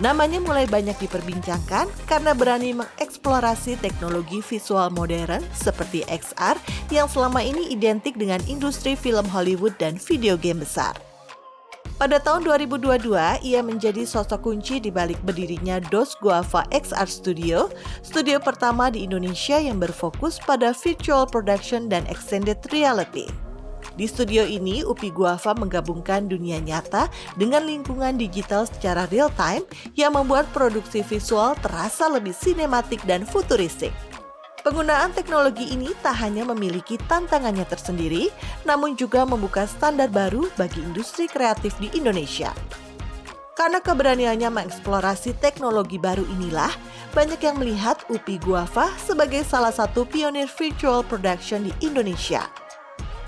[SPEAKER 3] Namanya mulai banyak diperbincangkan karena berani mengeksplorasi teknologi visual modern seperti XR yang selama ini identik dengan industri film Hollywood dan video game besar. Pada tahun 2022, ia menjadi sosok kunci di balik berdirinya Dos Guava XR Studio, studio pertama di Indonesia yang berfokus pada virtual production dan extended reality. Di studio ini, Upi Guava menggabungkan dunia nyata dengan lingkungan digital secara real-time yang membuat produksi visual terasa lebih sinematik dan futuristik. Penggunaan teknologi ini tak hanya memiliki tantangannya tersendiri, namun juga membuka standar baru bagi industri kreatif di Indonesia. Karena keberaniannya mengeksplorasi teknologi baru inilah, banyak yang melihat UPI Guava sebagai salah satu pionir virtual production di Indonesia.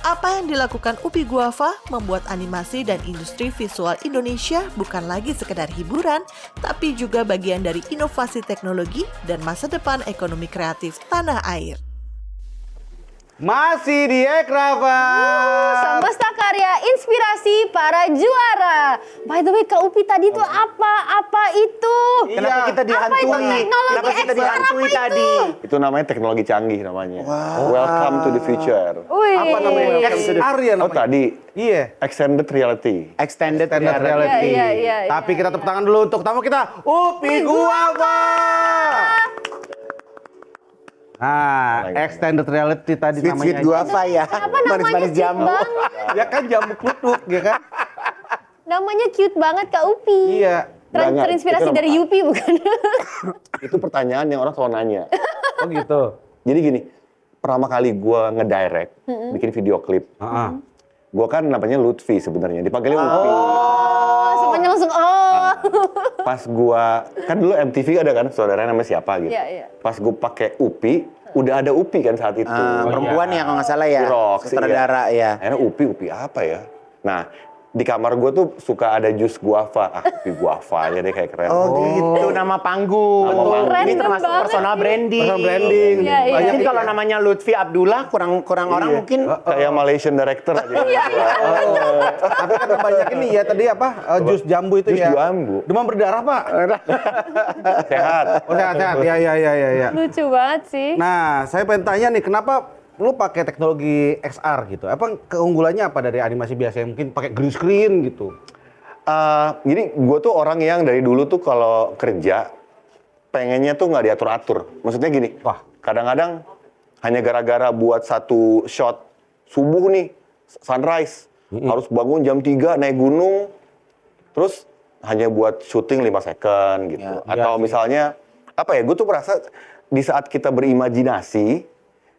[SPEAKER 3] Apa yang dilakukan UPI Guava membuat animasi dan industri visual Indonesia bukan lagi sekedar hiburan, tapi juga bagian dari inovasi teknologi dan masa depan ekonomi kreatif tanah air.
[SPEAKER 1] Masih di Ekrava.
[SPEAKER 2] Semesta karya inspirasi para juara. By the way, Kak Upi tadi tuh apa itu?
[SPEAKER 4] Kenapa kita dihantui?
[SPEAKER 2] Apa itu teknologi
[SPEAKER 4] Kenapa kita
[SPEAKER 2] XR,
[SPEAKER 4] dihantui
[SPEAKER 2] apa itu?
[SPEAKER 4] tadi?
[SPEAKER 5] Itu namanya teknologi canggih namanya. Welcome to the future.
[SPEAKER 2] Wih.
[SPEAKER 1] Apa namanya? XR ya
[SPEAKER 5] Oh
[SPEAKER 1] namanya?
[SPEAKER 5] tadi,
[SPEAKER 1] Iya.
[SPEAKER 5] extended reality.
[SPEAKER 4] Extended
[SPEAKER 1] Standard
[SPEAKER 4] reality.
[SPEAKER 1] reality.
[SPEAKER 2] Iya.
[SPEAKER 1] Tapi kita tepuk tangan dulu untuk tamu kita, UPI Guava. Nah, extended reality tadi
[SPEAKER 4] Sweet
[SPEAKER 1] namanya.
[SPEAKER 4] guava ya.
[SPEAKER 2] Apa namanya
[SPEAKER 4] Manis-manis
[SPEAKER 2] cute
[SPEAKER 4] jambu.
[SPEAKER 2] banget?
[SPEAKER 1] Ya kan jamu kutuk, ya kan?
[SPEAKER 2] Namanya cute banget Kak Upi.
[SPEAKER 1] Iya.
[SPEAKER 5] Banget.
[SPEAKER 2] Terinspirasi
[SPEAKER 5] Itu
[SPEAKER 2] dari
[SPEAKER 5] nama-
[SPEAKER 2] Yupi bukan?
[SPEAKER 5] Itu pertanyaan yang orang selalu nanya.
[SPEAKER 1] Oh gitu.
[SPEAKER 5] Jadi gini, pertama kali gue ngedirect, bikin video klip.
[SPEAKER 1] Heeh.
[SPEAKER 5] Gue kan namanya Lutfi sebenarnya, dipanggilnya Lutfi.
[SPEAKER 2] Oh, semuanya langsung
[SPEAKER 5] Pas gue, kan dulu MTV ada kan, saudaranya namanya siapa gitu.
[SPEAKER 2] Iya.
[SPEAKER 5] Pas gue pakai UPI, udah ada UPI kan saat itu.
[SPEAKER 4] Perempuan ya kalau nggak salah ya.
[SPEAKER 5] Xerox,
[SPEAKER 4] Sutradara ya.
[SPEAKER 5] Akhirnya UPI apa ya? Nah, di kamar gue tuh suka ada jus guava. UPI guava aja deh kayak keren.
[SPEAKER 4] Oh gitu, nama panggung.
[SPEAKER 5] Nama panggung.
[SPEAKER 4] Ini
[SPEAKER 2] Random
[SPEAKER 4] termasuk
[SPEAKER 2] banget
[SPEAKER 4] personal
[SPEAKER 2] sih.
[SPEAKER 4] branding.
[SPEAKER 1] Personal branding.
[SPEAKER 2] Iya.
[SPEAKER 4] Mungkin kalau namanya Lutfi Abdullah kurang orang mungkin
[SPEAKER 5] Kayak Malaysian director aja.
[SPEAKER 1] Tapi kan banyak ini ya tadi apa? Jus jambu itu
[SPEAKER 5] Jus
[SPEAKER 1] ya.
[SPEAKER 5] jambu.
[SPEAKER 1] Demam berdarah, Pak.
[SPEAKER 5] Sehat.
[SPEAKER 1] Oh, sehat. Ya.
[SPEAKER 2] Lucu banget sih.
[SPEAKER 1] Nah, saya pengen tanya nih, kenapa lu pakai teknologi XR gitu? Apa keunggulannya apa dari animasi biasa yang mungkin pakai green screen gitu?
[SPEAKER 5] Jadi gue tuh orang yang dari dulu tuh kalau kerja pengennya tuh nggak diatur-atur. Maksudnya gini,
[SPEAKER 1] Wah.
[SPEAKER 5] kadang-kadang hanya gara-gara buat satu shot subuh nih, sunrise, harus bangun jam 3 naik gunung, terus hanya buat syuting 5 second gitu.
[SPEAKER 4] Ya,
[SPEAKER 5] Atau misalnya, apa ya, gue tuh merasa di saat kita berimajinasi,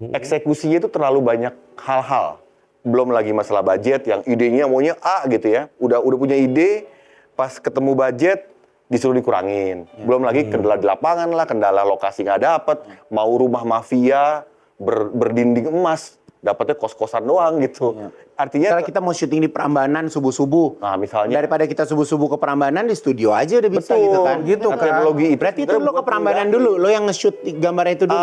[SPEAKER 5] eksekusinya itu terlalu banyak hal-hal. Belum lagi masalah budget yang idenya maunya A gitu ya. Udah punya ide, pas ketemu budget disuruh dikurangin. Belum lagi kendala di lapangan lah, kendala lokasi nggak dapet, mau rumah mafia berdinding emas, dapetnya kos-kosan doang gitu. Artinya
[SPEAKER 4] misalnya kita mau syuting di Prambanan subuh-subuh.
[SPEAKER 5] nah misalnya
[SPEAKER 4] Daripada kita subuh-subuh ke Prambanan di studio aja udah bisa gitu kan.
[SPEAKER 1] Gitu
[SPEAKER 5] Nah,
[SPEAKER 1] kan.
[SPEAKER 5] teknologi itu
[SPEAKER 4] Berarti itu
[SPEAKER 5] sebenarnya
[SPEAKER 4] lo ke
[SPEAKER 5] buat
[SPEAKER 4] Prambanan
[SPEAKER 5] mengganggu.
[SPEAKER 4] dulu, lo yang nge-shoot gambarnya itu dulu.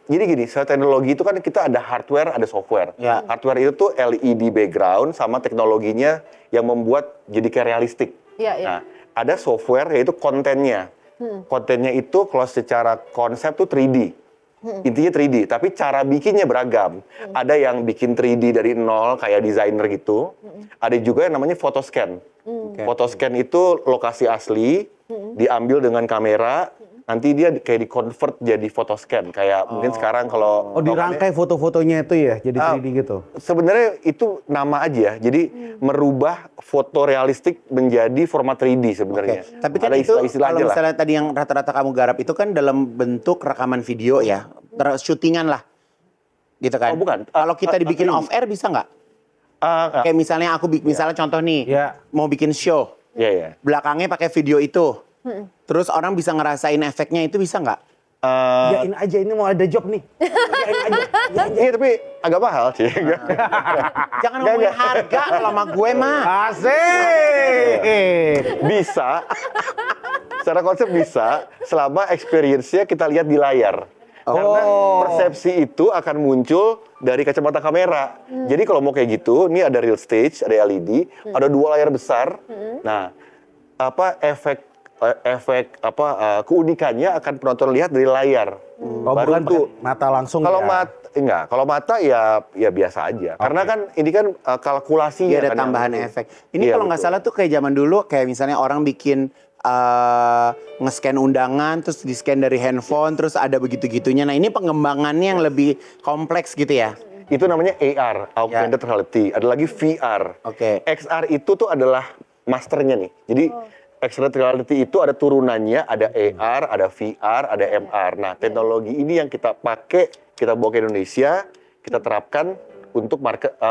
[SPEAKER 5] Jadi gini, soal teknologi itu kan kita ada hardware, ada software.
[SPEAKER 4] Ya.
[SPEAKER 5] Hardware itu tuh LED background sama teknologinya yang membuat jadi kayak realistik.
[SPEAKER 2] Iya.
[SPEAKER 5] Nah, ada software yaitu kontennya. Kontennya itu kalau secara konsep tuh 3D. Intinya 3D, tapi cara bikinnya beragam. Ada yang bikin 3D dari nol kayak desainer gitu. Ada juga yang namanya photoscan. Photoscan itu lokasi asli, diambil dengan kamera, nanti dia kayak di-convert jadi photoscan. Kayak mungkin sekarang kalau...
[SPEAKER 1] Oh, dirangkai foto-fotonya itu ya, jadi 3D gitu.
[SPEAKER 5] Sebenarnya itu nama aja. Jadi merubah foto realistik menjadi format 3D sebenarnya.
[SPEAKER 4] Tapi kan
[SPEAKER 5] ada
[SPEAKER 4] itu
[SPEAKER 5] istilah-istilah
[SPEAKER 4] kalau
[SPEAKER 5] aja lah.
[SPEAKER 4] misalnya tadi yang rata-rata kamu garap itu kan dalam bentuk rekaman video ya, syutingan lah, gitu kan?
[SPEAKER 5] Oh, bukan.
[SPEAKER 4] Kalau kita dibikin off air bisa nggak? Kayak misalnya aku misalnya contoh nih,
[SPEAKER 1] Ya.
[SPEAKER 4] mau bikin show,
[SPEAKER 5] Iya.
[SPEAKER 4] belakangnya pakai video itu, terus orang bisa ngerasain efeknya itu bisa nggak?
[SPEAKER 1] Yain aja ini mau ada job nih. Yain aja.
[SPEAKER 5] Iya tapi agak mahal sih.
[SPEAKER 4] Jangan ngomongin harga kalau sama gue mah.
[SPEAKER 1] Asik.
[SPEAKER 5] Bisa. Secara konsep bisa selama experience-nya kita lihat di layar. Karena persepsi itu akan muncul dari kacamata kamera. Jadi kalau mau kayak gitu, ini ada real stage, ada LED, ada 2 layar besar. Nah, efek keunikannya akan penonton lihat dari layar.
[SPEAKER 1] Oh,
[SPEAKER 5] Baru
[SPEAKER 1] bukan
[SPEAKER 5] tuh
[SPEAKER 1] pakai mata langsung
[SPEAKER 5] kalau
[SPEAKER 1] ya.
[SPEAKER 5] kalau mata ya biasa aja. Karena kan ini kan kalkulasi
[SPEAKER 4] Iya, ada tambahan efek. Ini kalau nggak salah tuh kayak zaman dulu, kayak misalnya orang bikin nge-scan undangan, terus di-scan dari handphone, terus ada begitu-gitunya. Nah ini pengembangannya yang lebih kompleks gitu ya?
[SPEAKER 5] itu namanya AR, augmented reality. Ada lagi VR.
[SPEAKER 4] Oke.
[SPEAKER 5] XR itu tuh adalah masternya nih. Jadi extended reality itu ada turunannya, ada AR, ada VR, ada MR. Nah, teknologi ini yang kita pakai, kita bawa ke Indonesia, kita terapkan untuk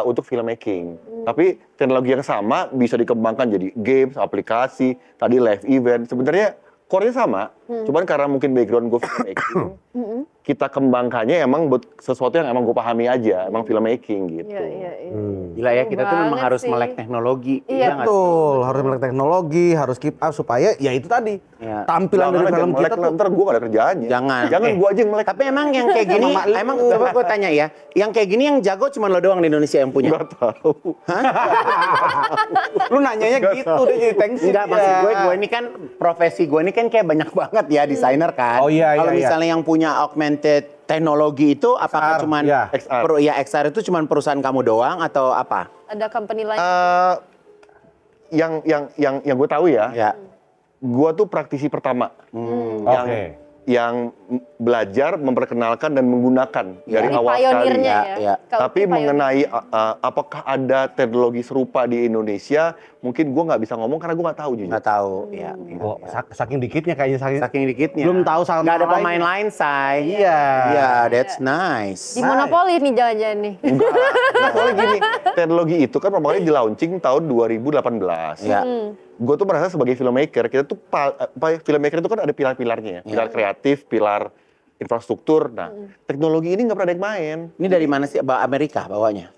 [SPEAKER 5] untuk filmmaking. Tapi teknologi yang sama bisa dikembangkan jadi games, aplikasi, tadi live event. Sebenarnya core-nya sama, cuman karena mungkin background gue filmmaking, kita kembangkannya emang buat sesuatu yang emang gue pahami aja, emang filmmaking gitu.
[SPEAKER 2] Iya.
[SPEAKER 4] Gila ya, kita tuh memang
[SPEAKER 2] Banget
[SPEAKER 4] harus
[SPEAKER 2] sih.
[SPEAKER 4] melek teknologi.
[SPEAKER 2] Iya.
[SPEAKER 4] nggak sih?
[SPEAKER 1] Betul, harus melek teknologi, harus keep up supaya ya itu tadi
[SPEAKER 4] Ya.
[SPEAKER 1] tampilan dari film kita tuh.
[SPEAKER 5] Ntar gue gak ada kerjaannya.
[SPEAKER 4] Jangan.
[SPEAKER 5] gue aja yang melek.
[SPEAKER 4] Tapi emang yang kayak gini,
[SPEAKER 1] Sama lu.
[SPEAKER 4] emang coba gue tanya ya, yang kayak gini yang jago cuma lo doang di Indonesia yang punya.
[SPEAKER 5] Gak tahu.
[SPEAKER 1] Lu nanyanya gitu deh jadi tensi.
[SPEAKER 4] Enggak, maksud gue ini kan profesi gue ini kan kayak banyak banget ya desainer kan.
[SPEAKER 1] Oh, iya,
[SPEAKER 4] Kalau
[SPEAKER 1] iya, iya.
[SPEAKER 4] misalnya yang punya augmented teknologi itu apakah
[SPEAKER 1] XR,
[SPEAKER 4] cuman
[SPEAKER 1] iya.
[SPEAKER 4] XR itu cuman perusahaan kamu doang atau apa?
[SPEAKER 2] Ada company lain.
[SPEAKER 5] Yang gue tahu ya,
[SPEAKER 4] Ya.
[SPEAKER 5] gue tuh praktisi pertama
[SPEAKER 1] Oke.
[SPEAKER 5] yang belajar, memperkenalkan dan menggunakan dari
[SPEAKER 2] Ini
[SPEAKER 5] awal sekali.
[SPEAKER 2] pionirnya
[SPEAKER 4] ya,
[SPEAKER 2] ya.
[SPEAKER 4] ya.
[SPEAKER 2] Kalau
[SPEAKER 5] Tapi
[SPEAKER 2] pionir.
[SPEAKER 5] mengenai apakah ada teknologi serupa di Indonesia, mungkin gue nggak bisa ngomong karena gue nggak tahu jujur.
[SPEAKER 4] Nggak tahu. Ya.
[SPEAKER 1] Oh, saking dikitnya kayaknya
[SPEAKER 4] Saking dikitnya.
[SPEAKER 1] belum tahu sama
[SPEAKER 4] Nggak ada
[SPEAKER 1] lain.
[SPEAKER 4] pemain lain, Say.
[SPEAKER 1] Iya.
[SPEAKER 4] Iya, that's nice.
[SPEAKER 2] Di Monopoly nih jangan-jangan nih.
[SPEAKER 5] Enggak, soalnya gini, teknologi itu kan pertama kali di launching tahun 2018.
[SPEAKER 4] Ya.
[SPEAKER 5] Gue tuh merasa sebagai filmmaker, kita tuh filmmaker itu kan ada pilar-pilarnya ya. Pilar kreatif, pilar infrastruktur. Nah, teknologi ini nggak pernah ada yang main.
[SPEAKER 4] Ini dari mana sih? Amerika bawanya?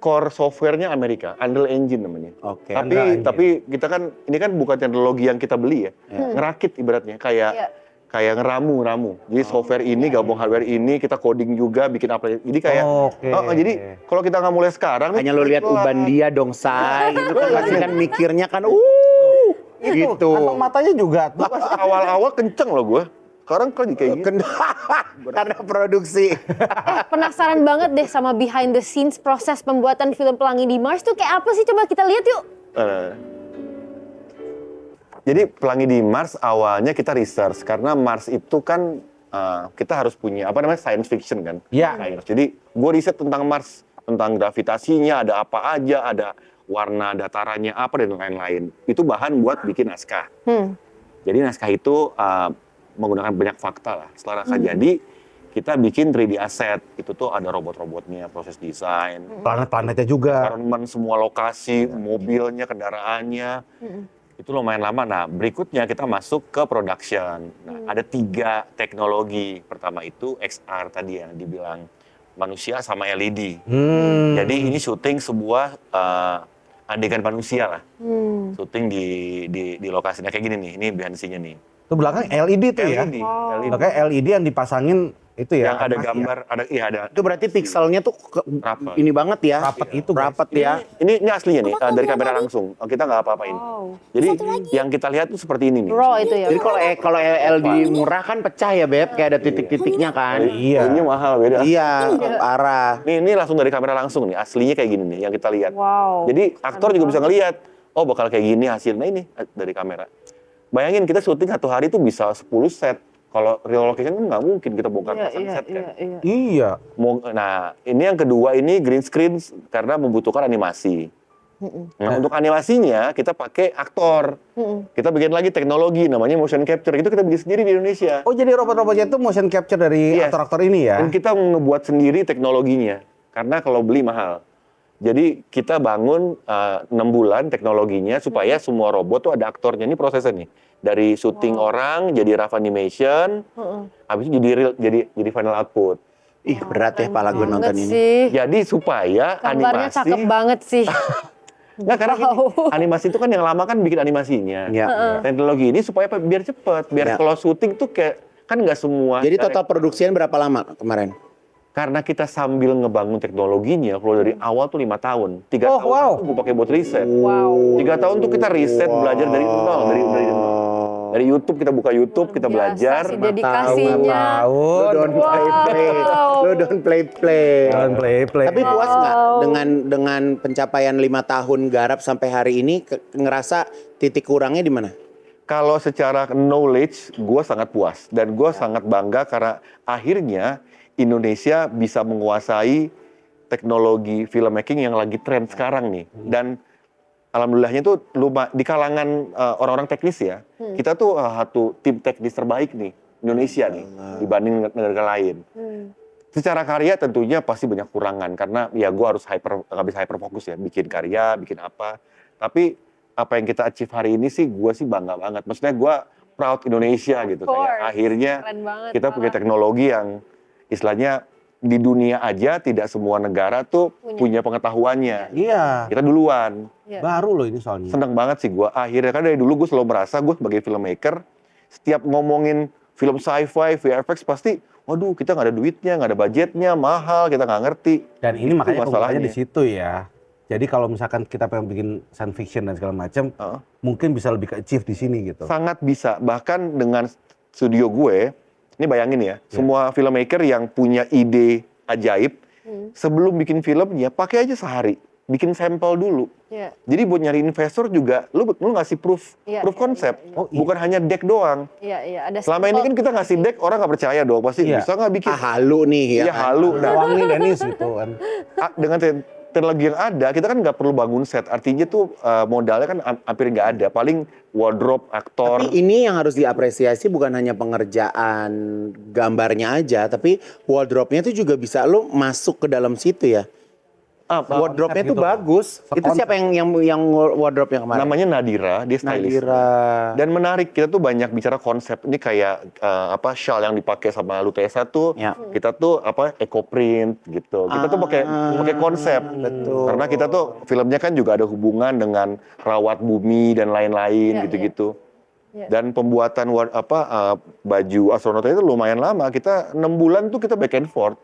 [SPEAKER 5] Core softwarenya Amerika, Unreal Engine namanya.
[SPEAKER 4] Oke.
[SPEAKER 1] Unreal Engine.
[SPEAKER 5] Tapi kita kan ini kan bukan teknologi yang kita beli ya, ngerakit ibaratnya
[SPEAKER 2] Iya.
[SPEAKER 5] kayak ngeramu. Jadi software ini gabung hardware ini, kita coding juga, bikin aplikasi. Jadi kayak,
[SPEAKER 1] Oke.
[SPEAKER 5] jadi kalau kita nggak mulai sekarang,
[SPEAKER 4] Hanya lo lihat uban dia dong, Say. Itu kan pasti kan mikirnya kan,
[SPEAKER 1] Itu,
[SPEAKER 4] gitu.
[SPEAKER 1] kantong matanya juga tuh.
[SPEAKER 5] Pas awal-awal kenceng loh gue. Sekarang kan kayak gitu.
[SPEAKER 4] Karena produksi.
[SPEAKER 2] Penasaran banget deh sama behind the scenes proses pembuatan film Pelangi di Mars tuh kayak apa sih? Coba kita lihat yuk.
[SPEAKER 5] Jadi Pelangi di Mars awalnya kita research karena Mars itu kan kita harus punya apa namanya science fiction kan.
[SPEAKER 1] Iya.
[SPEAKER 5] Science. Jadi gue riset tentang Mars, tentang gravitasinya, ada apa aja, ada warna datarannya apa dan lain-lain. Itu bahan buat bikin naskah. Jadi naskah itu menggunakan banyak fakta lah. Setelah naskah jadi, kita bikin 3D asset. Itu tuh ada robot-robotnya, proses desain,
[SPEAKER 1] Planet-planetnya juga.
[SPEAKER 5] environment, semua lokasi, mobilnya, kendaraannya. Itu lumayan lama. Nah, berikutnya kita masuk ke production. Nah, ada 3 teknologi. Pertama itu XR tadi yang dibilang manusia sama LED. Jadi ini syuting sebuah adegan manusia lah. Syuting di lokasinya kayak gini nih. Ini behind the scene-nya nih.
[SPEAKER 1] Itu belakang LED tuh ya.
[SPEAKER 5] LED.
[SPEAKER 1] Makanya LED yang dipasangin itu ya.
[SPEAKER 5] Yang ada
[SPEAKER 1] animasi
[SPEAKER 5] gambar, ada.
[SPEAKER 4] Itu berarti pikselnya tuh
[SPEAKER 5] Rapat.
[SPEAKER 4] ini banget ya.
[SPEAKER 1] Rapat itu, guys.
[SPEAKER 4] Rapat ya.
[SPEAKER 5] Ini aslinya nih, dari kamera langsung. Kita nggak apa-apain. Jadi yang kita lihat tuh seperti ini nih.
[SPEAKER 2] Raw itu ya.
[SPEAKER 4] Jadi kalau LED murah kan pecah ya, Beb, kayak ada titik-titiknya kan.
[SPEAKER 1] Iya.
[SPEAKER 5] Ini mahal beda.
[SPEAKER 4] Iya, parah.
[SPEAKER 5] Ini langsung dari kamera langsung nih, aslinya kayak gini nih yang kita lihat.
[SPEAKER 2] Wow.
[SPEAKER 5] Jadi aktor juga bisa ngelihat, oh bakal kayak gini hasilnya ini dari kamera. Bayangin kita syuting 1 hari tuh bisa 10 set. Kalau real location kan nggak mungkin kita bongkar pasang set kan.
[SPEAKER 1] Iya.
[SPEAKER 5] Nah ini yang kedua ini green screen karena membutuhkan animasi. Nah untuk animasinya kita pakai aktor. Kita bikin lagi teknologi namanya motion capture. Itu kita bikin sendiri di Indonesia.
[SPEAKER 1] Oh, jadi robot-robotnya itu motion capture dari
[SPEAKER 5] Yes.
[SPEAKER 1] aktor-aktor ini ya?
[SPEAKER 5] Dan kita ngebuat sendiri teknologinya. Karena kalau beli mahal. Jadi kita bangun 6 bulan teknologinya supaya semua robot tuh ada aktornya. Ini prosesnya nih. Dari syuting orang jadi rough animation, habis itu jadi real, jadi final output.
[SPEAKER 4] Ih, berat ya pala gue nonton
[SPEAKER 2] Banget
[SPEAKER 4] ini.
[SPEAKER 2] sih.
[SPEAKER 5] Jadi supaya
[SPEAKER 2] Gambarnya
[SPEAKER 5] animasi
[SPEAKER 2] cakep banget sih.
[SPEAKER 5] Nggak, karena gini,
[SPEAKER 2] Wow.
[SPEAKER 5] animasi itu kan yang lama kan bikin animasinya.
[SPEAKER 4] Ya.
[SPEAKER 5] Teknologi ini supaya biar cepet, biar
[SPEAKER 4] Ya.
[SPEAKER 5] kalau syuting tuh kayak kan nggak semua.
[SPEAKER 4] Jadi total produksian berapa lama kemarin?
[SPEAKER 5] Karena kita sambil ngebangun teknologinya, kalau dari awal tuh 5 tahun, 3
[SPEAKER 1] Oh,
[SPEAKER 5] tahun
[SPEAKER 1] wow.
[SPEAKER 5] tuh gue pakai buat riset.
[SPEAKER 2] Wow.
[SPEAKER 5] 3 tahun tuh kita riset, belajar dari nol, dari nol. Dari YouTube kita buka YouTube, kita
[SPEAKER 2] Biasa
[SPEAKER 5] belajar.
[SPEAKER 2] sih dedikasinya.
[SPEAKER 4] Lu don't play-play. Lu don't play-play.
[SPEAKER 1] Don't play.
[SPEAKER 4] Tapi puas nggak dengan pencapaian 5 tahun garap sampai hari ini? Ngerasa titik kurangnya di mana?
[SPEAKER 5] Kalau secara knowledge, gue sangat puas dan gue sangat bangga karena akhirnya Indonesia bisa menguasai teknologi filmmaking yang lagi tren sekarang nih. Dan alhamdulillahnya tuh di kalangan orang-orang teknis ya, kita tuh satu tim teknis terbaik nih Indonesia nih dibanding negara lain. Secara karya tentunya pasti banyak kurangan karena ya gue harus nggak bisa hyper fokus ya bikin karya, bikin apa. Tapi apa yang kita achieve hari ini sih gue sih bangga banget. Maksudnya gue proud Indonesia gitu.
[SPEAKER 2] course.
[SPEAKER 5] Kayak akhirnya
[SPEAKER 2] Keren banget,
[SPEAKER 5] kita punya teknologi yang istilahnya di dunia aja tidak semua negara tuh punya pengetahuannya.
[SPEAKER 1] Iya.
[SPEAKER 5] Kita duluan.
[SPEAKER 2] Iya.
[SPEAKER 1] Baru loh ini soalnya.
[SPEAKER 5] Seneng banget sih gue. Akhirnya kan dari dulu gue selalu merasa gue sebagai filmmaker setiap ngomongin film sci-fi, VFX pasti waduh kita nggak ada duitnya, nggak ada budgetnya, mahal, kita nggak ngerti.
[SPEAKER 1] Dan ini
[SPEAKER 5] Itu
[SPEAKER 1] makanya
[SPEAKER 5] masalahnya.
[SPEAKER 1] pembukanya di situ ya. Jadi kalau misalkan kita pengen bikin science fiction dan segala macam, mungkin bisa lebih ke achieve di sini gitu.
[SPEAKER 5] Sangat bisa, bahkan dengan studio gue, ini bayangin ya, semua filmmaker yang punya ide ajaib, sebelum bikin filmnya pakai aja sehari, bikin sampel dulu.
[SPEAKER 2] Iya.
[SPEAKER 5] Jadi buat nyari investor juga, lu ngasih proof
[SPEAKER 2] Iya,
[SPEAKER 5] konsep,
[SPEAKER 2] iya.
[SPEAKER 1] Oh, iya.
[SPEAKER 5] bukan hanya deck doang.
[SPEAKER 2] Iya, ada
[SPEAKER 5] Selama ini kan kita ngasih deck, orang nggak percaya dong, pasti
[SPEAKER 1] Iya.
[SPEAKER 5] bisa nggak bikin.
[SPEAKER 4] Halu nih ya.
[SPEAKER 5] Iya halu. Nah,
[SPEAKER 1] Uang nih Dennis gitu kan.
[SPEAKER 5] dengan teknologi yang ada, kita kan nggak perlu bangun set. Artinya tuh modalnya kan hampir nggak ada. Paling wardrobe, aktor.
[SPEAKER 4] Tapi ini yang harus diapresiasi bukan hanya pengerjaan gambarnya aja, tapi wardrobe-nya itu juga bisa lo masuk ke dalam situ ya. Wardrobe-nya
[SPEAKER 1] gitu.
[SPEAKER 4] itu bagus. Itu
[SPEAKER 1] Sekonsep.
[SPEAKER 4] siapa yang wardrobe-nya kemarin?
[SPEAKER 5] Namanya Nadira, dia stylist.
[SPEAKER 4] Nadira.
[SPEAKER 5] Dan menarik, kita tuh banyak bicara konsep. Ini kayak shawl yang dipakai sama Lutesa tuh,
[SPEAKER 4] Ya.
[SPEAKER 5] kita tuh eco print gitu. Kita tuh pakai konsep.
[SPEAKER 4] Betul.
[SPEAKER 5] Karena kita tuh filmnya kan juga ada hubungan dengan rawat bumi dan lain-lain
[SPEAKER 2] Ya,
[SPEAKER 5] gitu-gitu.
[SPEAKER 2] Ya.
[SPEAKER 5] Dan pembuatan baju astronot itu lumayan lama. Kita 6 bulan tuh kita back and forth.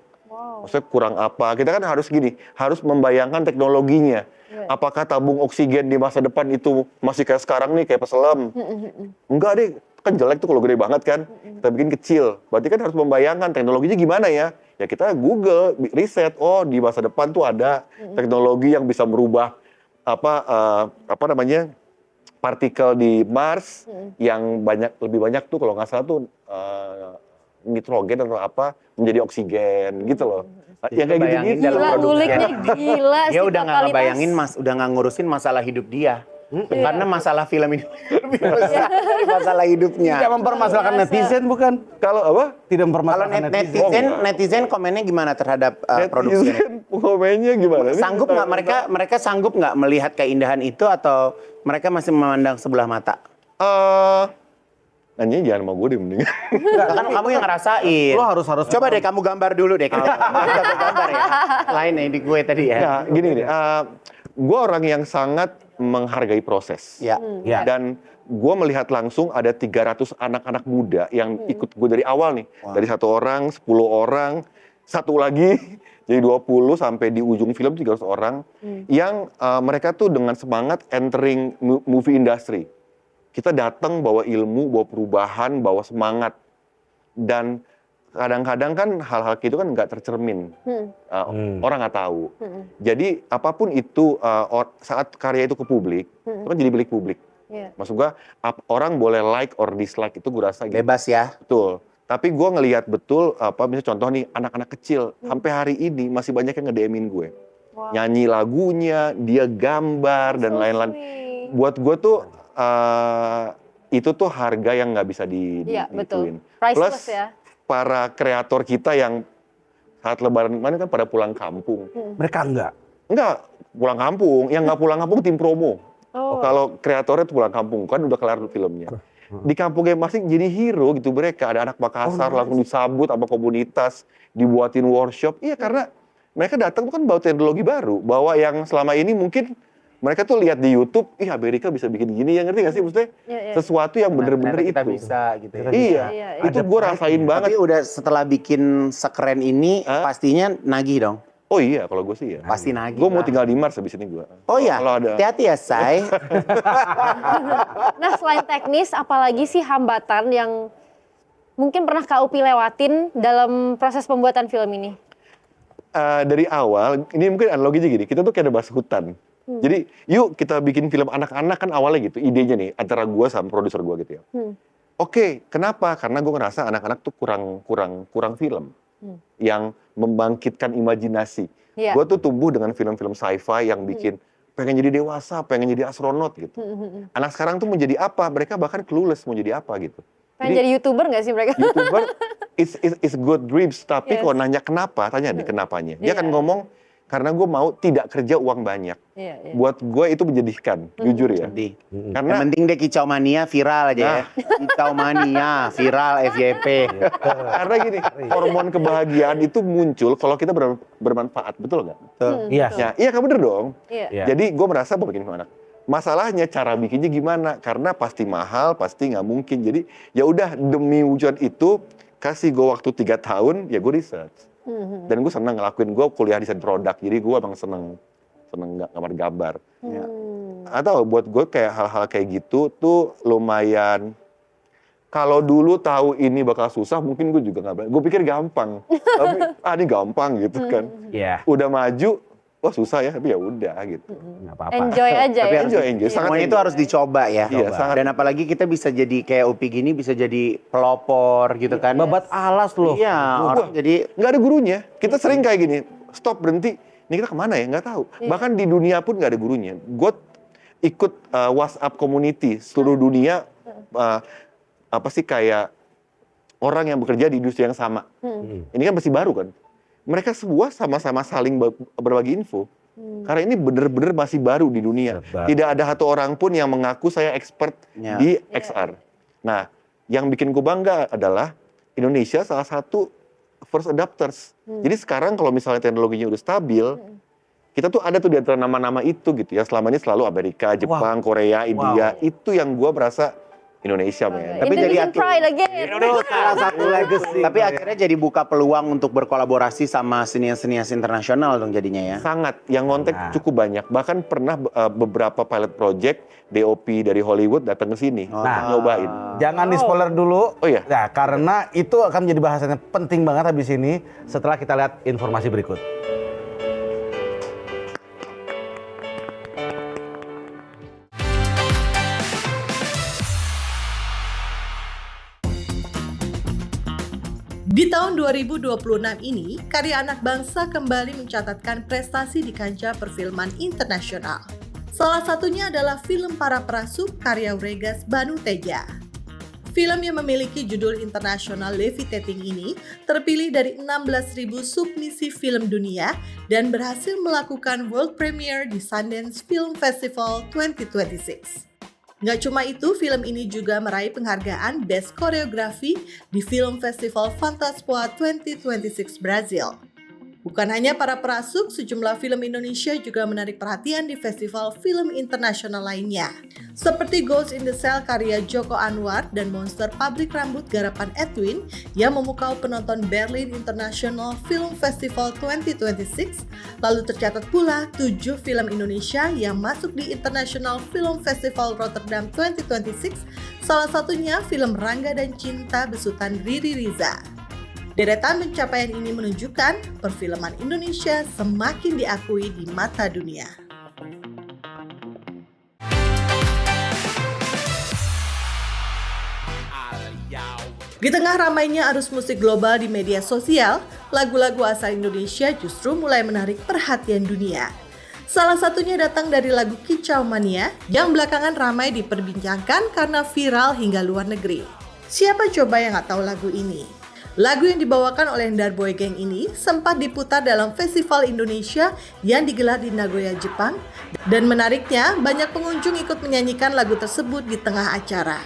[SPEAKER 5] Maksudnya kurang apa? Kita kan harus harus membayangkan teknologinya. Apakah tabung oksigen di masa depan itu masih kayak sekarang nih, kayak peselam? Enggak deh, kan jelek tuh kalau gede banget kan. Kita bikin kecil. Berarti kan harus membayangkan teknologinya gimana ya? Ya kita Google, riset. Oh di masa depan tuh ada teknologi yang bisa merubah partikel di Mars yang lebih banyak tuh kalau nggak salah tuh nitrogen atau apa menjadi oksigen gitu loh. Yang kayak
[SPEAKER 4] Bayangin
[SPEAKER 5] gitu-gitu.
[SPEAKER 4] dalam
[SPEAKER 2] Gila,
[SPEAKER 4] produksinya.
[SPEAKER 2] nguliknya gila sih
[SPEAKER 4] Dia udah nggak
[SPEAKER 2] totalitas.
[SPEAKER 4] ngebayangin udah nggak ngurusin masalah hidup dia. Karena masalah film ini lebih besar dari masalah hidupnya.
[SPEAKER 1] Tidak mempermasalahkan netizen bukan?
[SPEAKER 5] Kalau apa?
[SPEAKER 1] Tidak
[SPEAKER 4] Kalau
[SPEAKER 1] mempermasalahkan netizen.
[SPEAKER 4] netizen komennya gimana terhadap produksi ini?
[SPEAKER 5] Netizen komennya gimana? Ini
[SPEAKER 4] Sanggup nggak mereka sanggup nggak melihat keindahan itu atau mereka masih memandang sebelah mata?
[SPEAKER 5] Nanya jangan sama gue deh mending.
[SPEAKER 4] Kan kamu yang ngerasain.
[SPEAKER 1] Lo harus
[SPEAKER 4] Coba deh kamu gambar dulu deh. Kamu gambar ya. Lain nih di gue tadi ya.
[SPEAKER 5] Ya, gini. Gue orang yang sangat menghargai proses.
[SPEAKER 4] Ya.
[SPEAKER 1] Ya.
[SPEAKER 5] Dan gue melihat langsung ada 300 anak-anak muda yang ikut gue dari awal nih. Dari 1 orang, 10 orang, satu lagi jadi 20 sampai di ujung film 300 orang. Yang mereka tuh dengan semangat entering movie industry. Kita datang bawa ilmu, bawa perubahan, bawa semangat. Dan kadang-kadang kan hal-hal gitu kan nggak tercermin. Orang nggak tahu. Jadi apapun itu saat karya itu ke publik, itu kan jadi milik publik.
[SPEAKER 2] Iya.
[SPEAKER 5] Maksud gua orang boleh like or dislike itu gua rasa gitu.
[SPEAKER 4] Bebas ya.
[SPEAKER 5] Betul. Tapi gue ngelihat betul misalnya contoh nih anak-anak kecil sampai hari ini masih banyak yang nge-DM-in gue. Nyanyi lagunya, dia gambar dan lain-lain. Buat gue tuh itu tuh harga yang nggak bisa
[SPEAKER 2] Iya, betul.
[SPEAKER 5] diituin.
[SPEAKER 2] Priceless
[SPEAKER 5] Plus
[SPEAKER 2] ya.
[SPEAKER 5] para kreator kita yang saat lebaran kemarin kan pada pulang kampung.
[SPEAKER 1] Mereka enggak.
[SPEAKER 5] Enggak, pulang kampung. Yang nggak pulang kampung tim promo. Kalau kreatornya tuh pulang kampung, kan udah kelar filmnya. Di kampungnya masing jadi hero gitu mereka. Ada anak Makassar langsung disambut sama komunitas, dibuatin workshop. Iya karena mereka datang tuh kan bawa teknologi baru. Bawa yang selama ini mungkin mereka tuh lihat di YouTube, ih Amerika bisa bikin gini ya, ngerti gak sih maksudnya? Sesuatu yang bener-bener
[SPEAKER 4] Ternyata
[SPEAKER 5] itu.
[SPEAKER 4] kita bisa gitu ya.
[SPEAKER 5] Iya,
[SPEAKER 2] Iya,
[SPEAKER 5] itu gue rasain banget.
[SPEAKER 4] Tapi udah setelah bikin sekeren ini pastinya nagih dong.
[SPEAKER 5] Oh iya, kalau gue sih ya.
[SPEAKER 4] Pasti nagih.
[SPEAKER 5] Gue mau
[SPEAKER 4] lah.
[SPEAKER 5] tinggal di Mars habis ini gue.
[SPEAKER 4] Oh iya,
[SPEAKER 5] Kalau ada.
[SPEAKER 4] hati-hati ya say.
[SPEAKER 2] Nah, selain teknis, apalagi sih hambatan yang mungkin pernah Kak Upi lewatin dalam proses pembuatan film ini?
[SPEAKER 5] Dari awal, ini mungkin analoginya gini, kita tuh kayak ada bahas hutan. Jadi yuk kita bikin film anak-anak kan awalnya gitu, idenya nih antara gue sama produser gue gitu ya. Oke, kenapa? Karena gue ngerasa anak-anak tuh kurang film yang membangkitkan imajinasi.
[SPEAKER 2] Iya.
[SPEAKER 5] Gue tuh tumbuh dengan film-film sci-fi yang bikin pengen jadi dewasa, pengen jadi astronot gitu. Anak sekarang tuh mau jadi apa? Mereka bahkan clueless mau jadi apa gitu.
[SPEAKER 2] Pengen jadi YouTuber nggak sih mereka?
[SPEAKER 5] YouTuber is good dreams, tapi
[SPEAKER 2] Yes.
[SPEAKER 5] kalau nanya kenapa, tanya deh kenapanya. Dia akan
[SPEAKER 2] Iya.
[SPEAKER 5] ngomong karena gue mau tidak kerja uang banyak.
[SPEAKER 2] Iya, iya.
[SPEAKER 5] Buat gue itu menyedihkan, jujur ya.
[SPEAKER 4] Sedih.
[SPEAKER 5] Karena
[SPEAKER 4] Yang penting deh kicau mania viral aja ya. Kicau mania viral FYP.
[SPEAKER 5] karena gini, hormon kebahagiaan itu muncul kalau kita bermanfaat, betul nggak?
[SPEAKER 4] Tuh.
[SPEAKER 1] Iya.
[SPEAKER 5] Ya, iya kan bener dong.
[SPEAKER 2] Iya.
[SPEAKER 1] Iya.
[SPEAKER 5] Jadi gue merasa bahwa begini anak. Masalahnya cara bikinnya gimana? Karena pasti mahal, pasti nggak mungkin. Jadi ya udah demi wujud itu kasih gue waktu 3 tahun, ya gue research. Dan gue seneng ngelakuin, gue kuliah desain produk, jadi gue emang seneng gambar-gambar. Ya. Atau buat gue kayak hal-hal kayak gitu tuh lumayan. Kalau dulu tahu ini bakal susah, mungkin gue juga nggak berani. Gue pikir gampang, tapi ini gampang gitu kan.
[SPEAKER 1] Iya.
[SPEAKER 5] Udah maju, wah susah ya, tapi ya udah gitu.
[SPEAKER 1] Nggak apa-apa.
[SPEAKER 2] Enjoy aja
[SPEAKER 4] Tapi
[SPEAKER 2] ya.
[SPEAKER 5] Enjoy, sangat
[SPEAKER 4] Semuanya itu
[SPEAKER 5] enjoy.
[SPEAKER 4] harus dicoba ya.
[SPEAKER 5] Iya, sangat.
[SPEAKER 4] Dan apalagi kita bisa jadi kayak Upi gini, bisa jadi pelopor gitu kan.
[SPEAKER 1] Babat alas loh.
[SPEAKER 4] Iya, orang jadi
[SPEAKER 5] Nggak ada gurunya. Kita sering kayak gini, stop, berhenti. Ini kita kemana ya? Nggak tahu. Bahkan di dunia pun nggak ada gurunya. Gue ikut WhatsApp community seluruh dunia, apa sih kayak orang yang bekerja di industri yang sama. Ini kan masih baru kan. Mereka semua sama-sama saling berbagi info. Karena ini benar-benar masih baru di dunia.
[SPEAKER 1] Benar.
[SPEAKER 5] Tidak ada satu orang pun yang mengaku saya expert
[SPEAKER 4] Ya.
[SPEAKER 5] di XR. Nah, yang bikin gue bangga adalah Indonesia salah satu first adapters. Jadi sekarang kalau misalnya teknologinya udah stabil, kita tuh ada tuh di antara nama-nama itu gitu ya. Selama ini selalu Amerika, Jepang, Korea, India. Itu yang gue merasa Indonesia, men.
[SPEAKER 4] Tapi jadi
[SPEAKER 2] Indonesian pride again.
[SPEAKER 1] Itu salah satu legacy.
[SPEAKER 4] Tapi akhirnya jadi buka peluang untuk berkolaborasi sama senias-senias internasional dong jadinya ya.
[SPEAKER 5] Sangat, yang ngontek
[SPEAKER 1] Nah.
[SPEAKER 5] cukup banyak. Bahkan pernah beberapa pilot project DOP dari Hollywood datang ke sini
[SPEAKER 1] Nah.
[SPEAKER 5] nyobain.
[SPEAKER 1] Jangan di-spoiler dulu.
[SPEAKER 5] Oh iya.
[SPEAKER 1] Nah, karena itu akan menjadi bahasannya penting banget habis ini setelah kita lihat informasi berikut.
[SPEAKER 3] Di tahun 2026 ini, karya anak bangsa kembali mencatatkan prestasi di kancah perfilman internasional. Salah satunya adalah film Para Prasuk karya Wregas Banu Teja. Film yang memiliki judul internasional Levitating ini terpilih dari 16.000 submisi film dunia dan berhasil melakukan world premiere di Sundance Film Festival 2026. Nggak cuma itu, film ini juga meraih penghargaan Best Choreography di Film Festival Fantaspoa 2026 Brazil. Bukan hanya Para Prasuk, sejumlah film Indonesia juga menarik perhatian di festival film internasional lainnya. Seperti Ghost in the Cell karya Joko Anwar dan Monster Pabrik Rambut garapan Edwin yang memukau penonton Berlin International Film Festival 2026. Lalu tercatat pula 7 film Indonesia yang masuk di International Film Festival Rotterdam 2026, salah satunya film Rangga dan Cinta besutan Riri Riza. Deretan pencapaian ini menunjukkan perfilman Indonesia semakin diakui di mata dunia. Di tengah ramainya arus musik global di media sosial, lagu-lagu asal Indonesia justru mulai menarik perhatian dunia. Salah satunya datang dari lagu Kicau Mania yang belakangan ramai diperbincangkan karena viral hingga luar negeri. Siapa coba yang nggak tahu lagu ini? Lagu yang dibawakan oleh Ndar Boy Gang ini sempat diputar dalam Festival Indonesia yang digelar di Nagoya, Jepang. Dan menariknya, banyak pengunjung ikut menyanyikan lagu tersebut di tengah acara.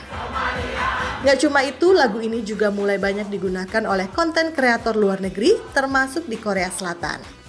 [SPEAKER 3] Nggak cuma itu, lagu ini juga mulai banyak digunakan oleh konten kreator luar negeri, termasuk di Korea Selatan.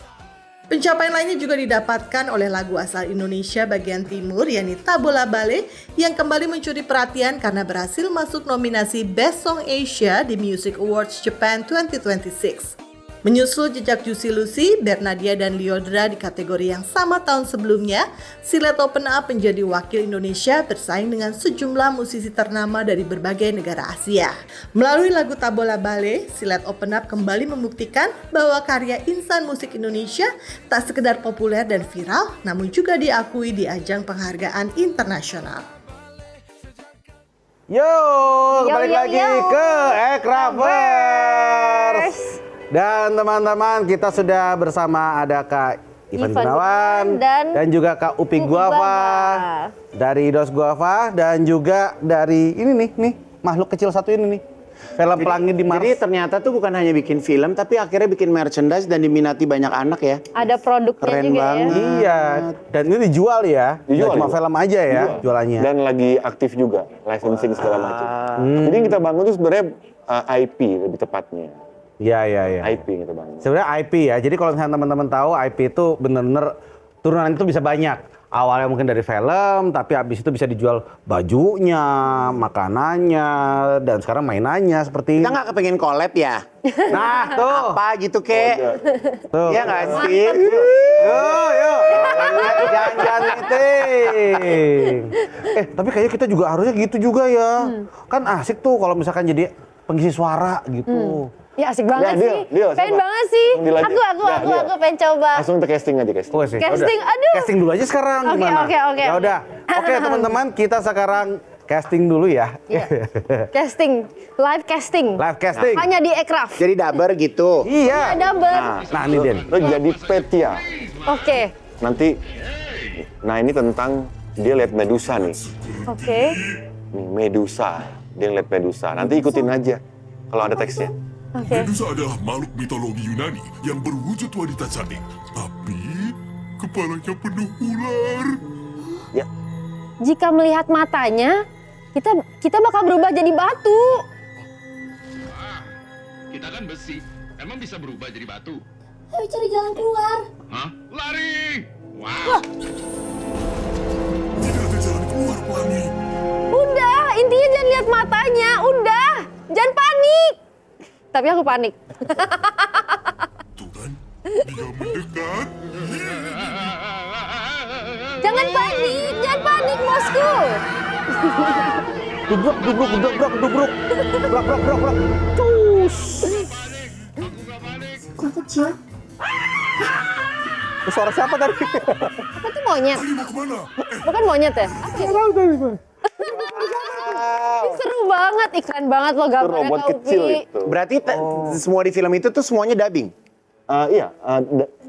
[SPEAKER 3] Pencapaian lainnya juga didapatkan oleh lagu asal Indonesia bagian timur, yakni Tabola Bale, yang kembali mencuri perhatian karena berhasil masuk nominasi Best Song Asia di Music Awards Japan 2026. Menyusul jejak Juicy Lucy, Bernadia dan Lyodra di kategori yang sama tahun sebelumnya, Silet Open Up menjadi wakil Indonesia bersaing dengan sejumlah musisi ternama dari berbagai negara Asia. Melalui lagu Tabola Bale, Silet Open Up kembali membuktikan bahwa karya insan musik Indonesia tak sekedar populer dan viral, namun juga diakui di ajang penghargaan internasional.
[SPEAKER 1] Yo, balik
[SPEAKER 2] yo,
[SPEAKER 1] lagi
[SPEAKER 2] yo.
[SPEAKER 1] ke Ekrafers. Dan teman-teman, kita sudah bersama ada Kak Ivan
[SPEAKER 2] Ivan
[SPEAKER 1] Gunawan
[SPEAKER 2] dan
[SPEAKER 1] juga Kak Upi
[SPEAKER 2] Upi
[SPEAKER 1] Guava
[SPEAKER 2] Guava.
[SPEAKER 1] dari Dos Guava dan juga dari ini nih makhluk kecil satu ini nih. Film Pelangi di Mars.
[SPEAKER 4] Jadi ternyata tuh bukan hanya bikin film, tapi akhirnya bikin merchandise dan diminati banyak anak ya.
[SPEAKER 2] Ada produknya
[SPEAKER 4] Keren
[SPEAKER 2] juga
[SPEAKER 4] banget.
[SPEAKER 2] ya.
[SPEAKER 1] Iya, dan ini dijual ya.
[SPEAKER 5] Dijual,
[SPEAKER 1] Nggak cuma
[SPEAKER 5] dijual.
[SPEAKER 1] film aja ya
[SPEAKER 5] Dijual.
[SPEAKER 1] jualannya.
[SPEAKER 5] Dan lagi aktif juga, licensing segala macam. Jadi yang kita bangun tuh sebenarnya IP lebih tepatnya.
[SPEAKER 1] Iya, iya, iya.
[SPEAKER 5] IP yang kita bangun.
[SPEAKER 1] Sebenarnya IP ya. Jadi kalau misalnya teman-teman tahu IP itu bener-bener turunan itu bisa banyak. Awalnya mungkin dari film, tapi habis itu bisa dijual bajunya, makanannya, dan sekarang mainannya seperti
[SPEAKER 4] Kita nggak kepengen collab ya?
[SPEAKER 1] Nah, tuh.
[SPEAKER 4] Apa gitu kek?
[SPEAKER 1] Tuh.
[SPEAKER 4] Iya nggak sih?
[SPEAKER 1] Yuk. Jangan meeting. Tapi kayaknya kita juga harusnya gitu juga ya. Kan asik tuh kalau misalkan jadi pengisi suara gitu.
[SPEAKER 2] Ya asik banget
[SPEAKER 5] Ya,
[SPEAKER 2] sih.
[SPEAKER 5] deal,
[SPEAKER 2] Pengen
[SPEAKER 5] coba.
[SPEAKER 2] banget sih.
[SPEAKER 5] Langsung dilanjut. Ya, deal.
[SPEAKER 2] Aku pengen coba.
[SPEAKER 5] Langsung ke casting aja, casting.
[SPEAKER 1] Oh, sih.
[SPEAKER 2] Casting,
[SPEAKER 1] Yaudah.
[SPEAKER 2] aduh.
[SPEAKER 1] Casting dulu aja sekarang
[SPEAKER 2] Oke,
[SPEAKER 1] gimana?
[SPEAKER 2] oke.
[SPEAKER 1] Ya udah. Oke, teman-teman, kita sekarang casting dulu ya.
[SPEAKER 2] Iya. Casting, live casting.
[SPEAKER 1] Live casting.
[SPEAKER 2] Hanya di Ekraf.
[SPEAKER 4] Jadi dabar gitu.
[SPEAKER 1] Iya.
[SPEAKER 2] Ada ber.
[SPEAKER 1] Nah, ini Den.
[SPEAKER 5] Lo jadi Petia.
[SPEAKER 2] Oke.
[SPEAKER 5] Nanti, nah ini tentang dia lihat Medusa nih.
[SPEAKER 2] Oke.
[SPEAKER 5] Nih, Medusa. Dia lihat Medusa. Nanti ikutin aja kalau ada teksnya.
[SPEAKER 2] Oke.
[SPEAKER 6] Medusa adalah makhluk mitologi Yunani yang berwujud wanita cantik, tapi kepalanya penuh ular.
[SPEAKER 5] Ya,
[SPEAKER 2] Jika melihat matanya, kita bakal berubah jadi batu.
[SPEAKER 6] Kita kan besi, emang bisa berubah jadi batu?
[SPEAKER 7] Ayo cari jalan keluar.
[SPEAKER 6] Hah? Lari! Wow! Tidak ada jalan keluar, Pelangi.
[SPEAKER 2] Udah, intinya jangan lihat matanya. Udah, jangan panik. Tapi aku panik.
[SPEAKER 6] Tuh kan, dia mendekat.
[SPEAKER 2] Jangan panik, bosku.
[SPEAKER 1] Dubruk. Blak. Cus.
[SPEAKER 7] Kok kecil?
[SPEAKER 1] Itu suara siapa tadi?
[SPEAKER 2] Apa tuh monyet?
[SPEAKER 6] Pelangi mau kemana?
[SPEAKER 2] Bukan monyet ya? Seru banget, iklan banget loh gambarnya
[SPEAKER 5] robot
[SPEAKER 2] Kak
[SPEAKER 5] kecil
[SPEAKER 2] Upi.
[SPEAKER 5] itu.
[SPEAKER 4] Berarti semua di film itu tuh semuanya dubbing?
[SPEAKER 5] Iya,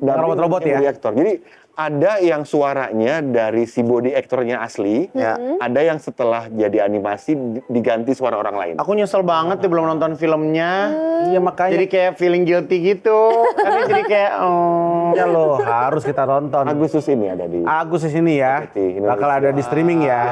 [SPEAKER 5] dari
[SPEAKER 1] Robot-robot ya?
[SPEAKER 5] body actor. Jadi ada yang suaranya dari si body actornya asli,
[SPEAKER 4] Ya.
[SPEAKER 5] ada yang setelah jadi animasi diganti suara orang lain.
[SPEAKER 4] Aku nyesel banget nih belum nonton filmnya.
[SPEAKER 1] Iya, makanya.
[SPEAKER 4] Jadi kayak feeling guilty gitu. Tapi jadi kayak
[SPEAKER 1] Ya loh, harus kita nonton.
[SPEAKER 5] Agustus ini ada di.
[SPEAKER 1] Agustus ini ya.
[SPEAKER 5] Di Indonesia.
[SPEAKER 1] Bakal ada di streaming ya.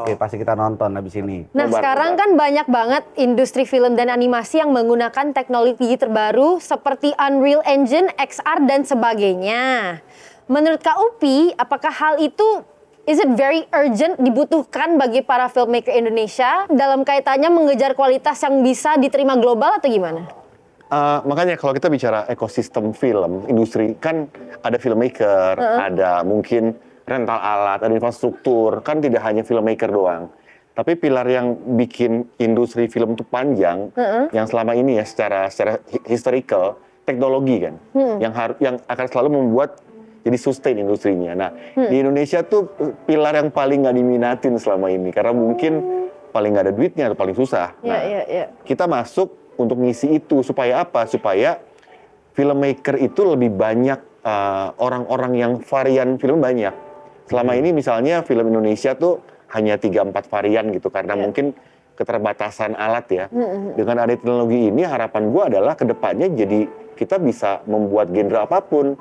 [SPEAKER 1] Oke, pasti kita nonton habis ini.
[SPEAKER 2] Nah,
[SPEAKER 5] Nobar,
[SPEAKER 2] sekarang
[SPEAKER 5] nobar.
[SPEAKER 2] kan banyak banget industri film dan animasi yang menggunakan teknologi terbaru seperti Unreal Engine, XR, dan sebagainya. Menurut Kak Upi, apakah hal itu is it very urgent dibutuhkan bagi para filmmaker Indonesia dalam kaitannya mengejar kualitas yang bisa diterima global atau gimana?
[SPEAKER 5] Makanya kalau kita bicara ekosistem film, industri, kan ada filmmaker, ada mungkin rental alat, ada infrastruktur, kan tidak hanya filmmaker doang. Tapi pilar yang bikin industri film itu panjang, yang selama ini ya secara historical, teknologi kan, yang akan selalu membuat jadi sustain industrinya. Nah, di Indonesia tuh pilar yang paling nggak diminatin selama ini, karena mungkin paling nggak ada duitnya atau paling susah. Nah, kita masuk untuk ngisi itu supaya apa? Supaya filmmaker itu lebih banyak orang-orang yang varian film banyak. Selama ini misalnya film Indonesia tuh hanya 3-4 varian gitu karena mungkin keterbatasan alat ya. Dengan ada teknologi ini harapan gua adalah kedepannya jadi kita bisa membuat genre apapun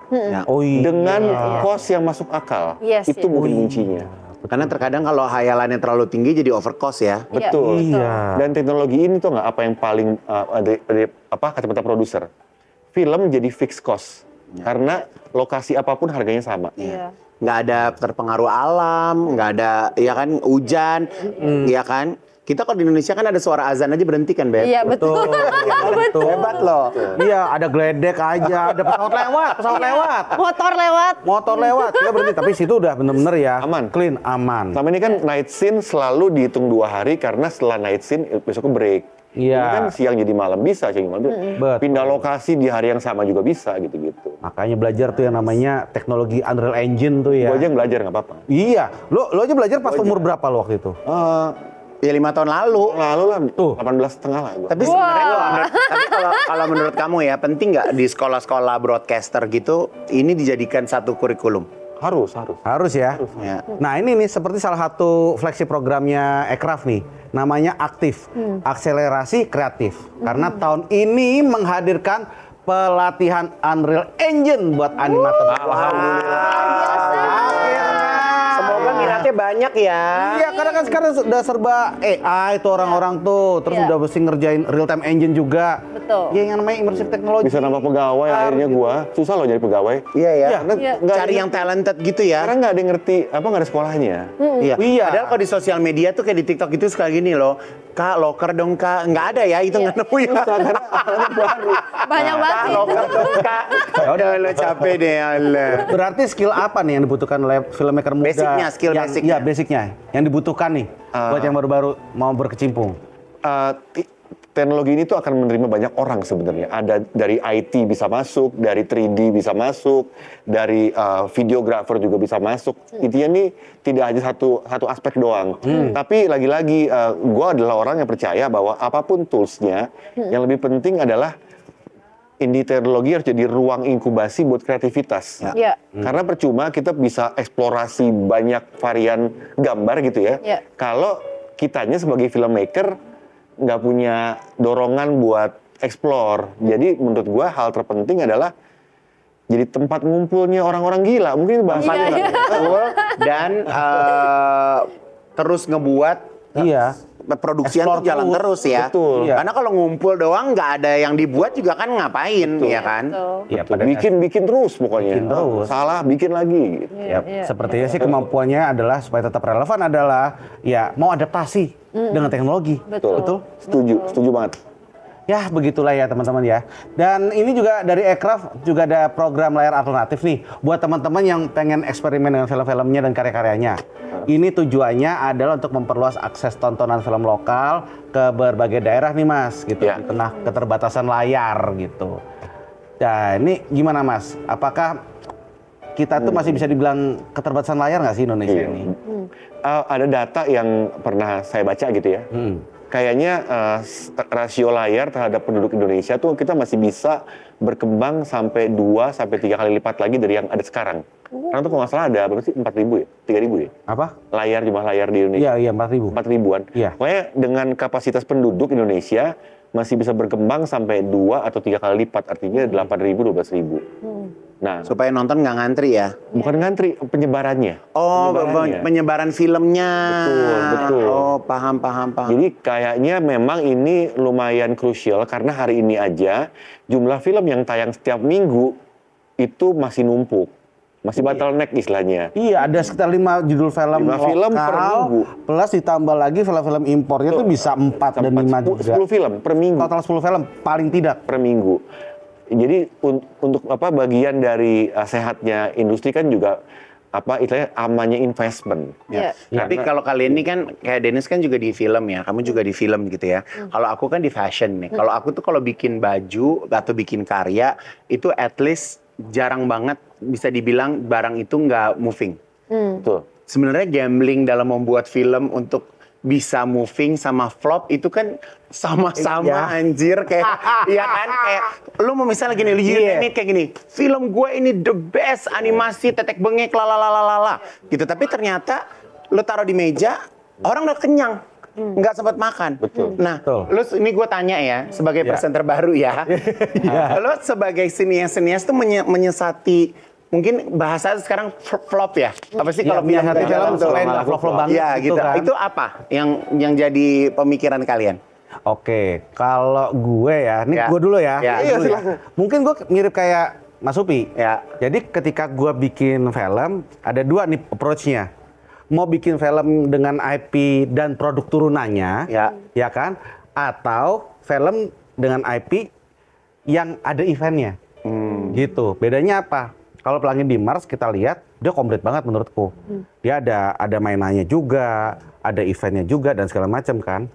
[SPEAKER 1] Oh iya.
[SPEAKER 5] dengan cost yang masuk akal.
[SPEAKER 2] Yes,
[SPEAKER 5] Itu
[SPEAKER 2] yes.
[SPEAKER 5] mungkin kuncinya.
[SPEAKER 4] karena terkadang kalau hayalannya terlalu tinggi jadi overcost ya.
[SPEAKER 5] Betul.
[SPEAKER 1] Iya.
[SPEAKER 5] Dan teknologi ini tuh nggak apa yang paling dari kacamata produser. Film jadi fixed cost karena lokasi apapun harganya sama.
[SPEAKER 2] Iya.
[SPEAKER 4] Nggak ada terpengaruh alam, nggak ada, ya kan, hujan, ya kan. Kita kalau di Indonesia kan ada suara azan aja berhenti kan, Beb?
[SPEAKER 2] Iya, betul.
[SPEAKER 1] Betul.
[SPEAKER 4] Hebat loh.
[SPEAKER 1] Iya, ada geledek aja, ada pesawat lewat.
[SPEAKER 2] Motor lewat.
[SPEAKER 1] Motor lewat, dia berhenti. Tapi situ udah bener-bener ya,
[SPEAKER 5] Aman.
[SPEAKER 1] clean, aman.
[SPEAKER 5] Selama ini kan night scene selalu dihitung 2 hari karena setelah night scene besoknya break.
[SPEAKER 1] Iya.
[SPEAKER 5] Ini kan siang jadi malam bisa, siang jadi malam.
[SPEAKER 1] Betul.
[SPEAKER 5] Pindah lokasi di hari yang sama juga bisa gitu-gitu.
[SPEAKER 1] Makanya belajar tuh yang namanya teknologi Unreal Engine tuh ya.
[SPEAKER 5] Gua aja yang belajar nggak apa-apa.
[SPEAKER 1] Iya, lo aja belajar pas umur berapa lo waktu itu?
[SPEAKER 4] Ya 5 tahun lalu.
[SPEAKER 5] Lalu lah,
[SPEAKER 1] Tuh.
[SPEAKER 5] 18,5 lah gua.
[SPEAKER 4] Tapi sebenarnya kalau menurut kamu ya, penting nggak di sekolah-sekolah broadcaster gitu ini dijadikan satu kurikulum?
[SPEAKER 5] Harus.
[SPEAKER 1] Harus ya.
[SPEAKER 4] Ya.
[SPEAKER 1] Nah ini nih seperti salah satu flagship programnya Ekraf nih. namanya aktif, akselerasi kreatif. Karena tahun ini menghadirkan pelatihan Unreal Engine buat animator.
[SPEAKER 4] Semoga minatnya banyak ya.
[SPEAKER 1] Iya, karena kan sekarang udah serba AI tuh orang-orang tuh, terus
[SPEAKER 2] Iya.
[SPEAKER 1] udah mesti ngerjain real time engine juga.
[SPEAKER 2] Betul.
[SPEAKER 1] Ya, yang namanya immersive technology.
[SPEAKER 5] Bisa nambah pegawai akhirnya gua. Susah loh jadi pegawai.
[SPEAKER 4] Iya ya.
[SPEAKER 1] Iya.
[SPEAKER 5] Karena
[SPEAKER 2] Iya.
[SPEAKER 5] nggak
[SPEAKER 4] Cari
[SPEAKER 5] ada-
[SPEAKER 4] yang talented gitu ya.
[SPEAKER 5] Karena nggak ada yang ngerti, nggak ada sekolahnya.
[SPEAKER 4] Iya.
[SPEAKER 1] Iya.
[SPEAKER 4] Padahal kalau di sosial media tuh kayak di TikTok itu suka gini loh. Kak, loker dong kak. Nggak ada ya, itu nggak nemu ya.
[SPEAKER 2] Banyak banget
[SPEAKER 4] Kak,
[SPEAKER 2] sih.
[SPEAKER 4] loker dong kak. Ya udah lo capek deh, Allah.
[SPEAKER 1] Berarti skill apa nih yang dibutuhkan oleh filmmaker muda?
[SPEAKER 4] Basicnya, skill
[SPEAKER 1] yang,
[SPEAKER 4] basicnya.
[SPEAKER 1] Iya, basicnya. Yang dibutuhkan nih buat yang baru-baru mau berkecimpung.
[SPEAKER 5] Teknologi ini tuh akan menerima banyak orang sebenarnya. Ada dari IT bisa masuk, dari 3D bisa masuk, dari videographer juga bisa masuk. Intinya nih tidak hanya satu aspek doang. Tapi lagi-lagi gue adalah orang yang percaya bahwa apapun toolsnya, yang lebih penting adalah indie teknologi harus jadi ruang inkubasi buat kreativitas.
[SPEAKER 2] Iya.
[SPEAKER 5] Karena percuma kita bisa eksplorasi banyak varian gambar gitu ya.
[SPEAKER 2] Iya.
[SPEAKER 5] Kalau kitanya sebagai filmmaker nggak punya dorongan buat explore. Jadi menurut gua hal terpenting adalah jadi tempat ngumpulnya orang-orang gila. Mungkin bahasanya
[SPEAKER 2] Iya, iya.
[SPEAKER 4] Betul. Dan terus ngebuat
[SPEAKER 1] Iya.
[SPEAKER 4] produksian
[SPEAKER 1] Explore
[SPEAKER 4] tuh jalan terus ya.
[SPEAKER 5] Betul.
[SPEAKER 1] Iya.
[SPEAKER 4] Karena kalau ngumpul doang nggak ada yang dibuat juga kan ngapain, ya kan?
[SPEAKER 2] Betul.
[SPEAKER 1] Iya,
[SPEAKER 5] bikin terus pokoknya.
[SPEAKER 1] Bikin terus.
[SPEAKER 5] Salah bikin lagi. Gitu.
[SPEAKER 1] Ya,
[SPEAKER 2] Iya.
[SPEAKER 1] sepertinya sih kemampuannya adalah supaya tetap relevan adalah ya mau adaptasi dengan teknologi.
[SPEAKER 2] Betul.
[SPEAKER 5] Setuju banget.
[SPEAKER 1] Ya, begitulah ya teman-teman ya. Dan ini juga dari Aircraft juga ada program layar alternatif nih buat teman-teman yang pengen eksperimen dengan film-filmnya dan karya-karyanya. Ini tujuannya adalah untuk memperluas akses tontonan film lokal ke berbagai daerah nih Mas, gitu.
[SPEAKER 5] Ya.
[SPEAKER 1] Di tengah keterbatasan layar gitu. Nah, ini gimana Mas? Apakah kita tuh masih bisa dibilang keterbatasan layar nggak sih Indonesia
[SPEAKER 5] Iya.
[SPEAKER 1] ini?
[SPEAKER 5] Ada data yang pernah saya baca gitu ya. Kayaknya rasio layar terhadap penduduk Indonesia tuh kita masih bisa berkembang sampai 2-3 kali lipat lagi dari yang ada sekarang. Karena tuh kalau nggak salah ada berapa sih? 4.000 ya? 3.000 ya?
[SPEAKER 1] Apa?
[SPEAKER 5] Jumlah layar di Indonesia.
[SPEAKER 1] Iya, 4.000.
[SPEAKER 5] 4.000-an.
[SPEAKER 1] Iya.
[SPEAKER 5] Pokoknya dengan kapasitas penduduk Indonesia masih bisa berkembang sampai 2 atau 3 kali lipat. Artinya 8.000, 12.000. Nah,
[SPEAKER 4] Supaya nonton nggak ngantri ya.
[SPEAKER 5] bukan ngantri, penyebarannya.
[SPEAKER 4] Oh,
[SPEAKER 5] Penyebarannya.
[SPEAKER 4] penyebaran filmnya.
[SPEAKER 5] Betul.
[SPEAKER 4] Oh, paham.
[SPEAKER 5] Jadi kayaknya memang ini lumayan krusial karena hari ini aja jumlah film yang tayang setiap minggu itu masih numpuk. Masih bottleneck istilahnya.
[SPEAKER 1] Iya, ada sekitar 5 judul film
[SPEAKER 5] 5 film per minggu.
[SPEAKER 1] plus ditambah lagi film-film impornya tuh bisa 4 dan 5 juga.
[SPEAKER 5] 10 film per minggu.
[SPEAKER 1] Total 10 film paling tidak.
[SPEAKER 5] Per minggu. Jadi untuk bagian dari sehatnya industri kan juga istilahnya amannya investment.
[SPEAKER 2] Iya.
[SPEAKER 4] Tapi kalau kalian ini kan kayak Dennis kan juga di film ya, kamu juga di film gitu ya. Kalau aku kan di fashion nih. Kalau aku tuh kalau bikin baju atau bikin karya itu at least jarang banget bisa dibilang barang itu nggak moving.
[SPEAKER 5] Betul.
[SPEAKER 4] Sebenarnya gambling dalam membuat film untuk bisa moving sama flop itu kan sama-sama anjir kayak iya kan kayak lu mau misalnya gini lu name it kayak gini film gue ini the best animasi tetek bengek lalalala gitu tapi ternyata lu taruh di meja orang udah kenyang nggak sempat makan.
[SPEAKER 5] Betul.
[SPEAKER 4] Nah,
[SPEAKER 1] Betul.
[SPEAKER 4] lu ini gue tanya ya sebagai presenter baru ya. Lu sebagai sinias tuh menyesati mungkin bahasa sekarang flop ya. Apa sih kalau
[SPEAKER 1] Iya,
[SPEAKER 4] film
[SPEAKER 1] film
[SPEAKER 4] tuh?
[SPEAKER 1] selain nggak flop-flop banget
[SPEAKER 4] Iya,
[SPEAKER 1] gitu
[SPEAKER 4] gitu.
[SPEAKER 1] kan.
[SPEAKER 4] Itu apa yang jadi pemikiran kalian?
[SPEAKER 1] Oke, kalau gue ya, ini
[SPEAKER 4] Ya.
[SPEAKER 1] gue dulu ya.
[SPEAKER 4] Ya,
[SPEAKER 1] Iya,
[SPEAKER 4] dulu ya.
[SPEAKER 1] silakan. Mungkin gue mirip kayak Mas Upi.
[SPEAKER 4] Ya.
[SPEAKER 1] Jadi ketika gue bikin film, ada 2 nih approach-nya. Mau bikin film dengan IP dan produk turunannya,
[SPEAKER 4] Ya.
[SPEAKER 1] kan? Atau film dengan IP yang ada eventnya. Gitu. Bedanya apa? Kalau Pelangi di Mars kita lihat dia komplit banget menurutku. Dia ada mainannya juga, ada eventnya juga dan segala macam kan.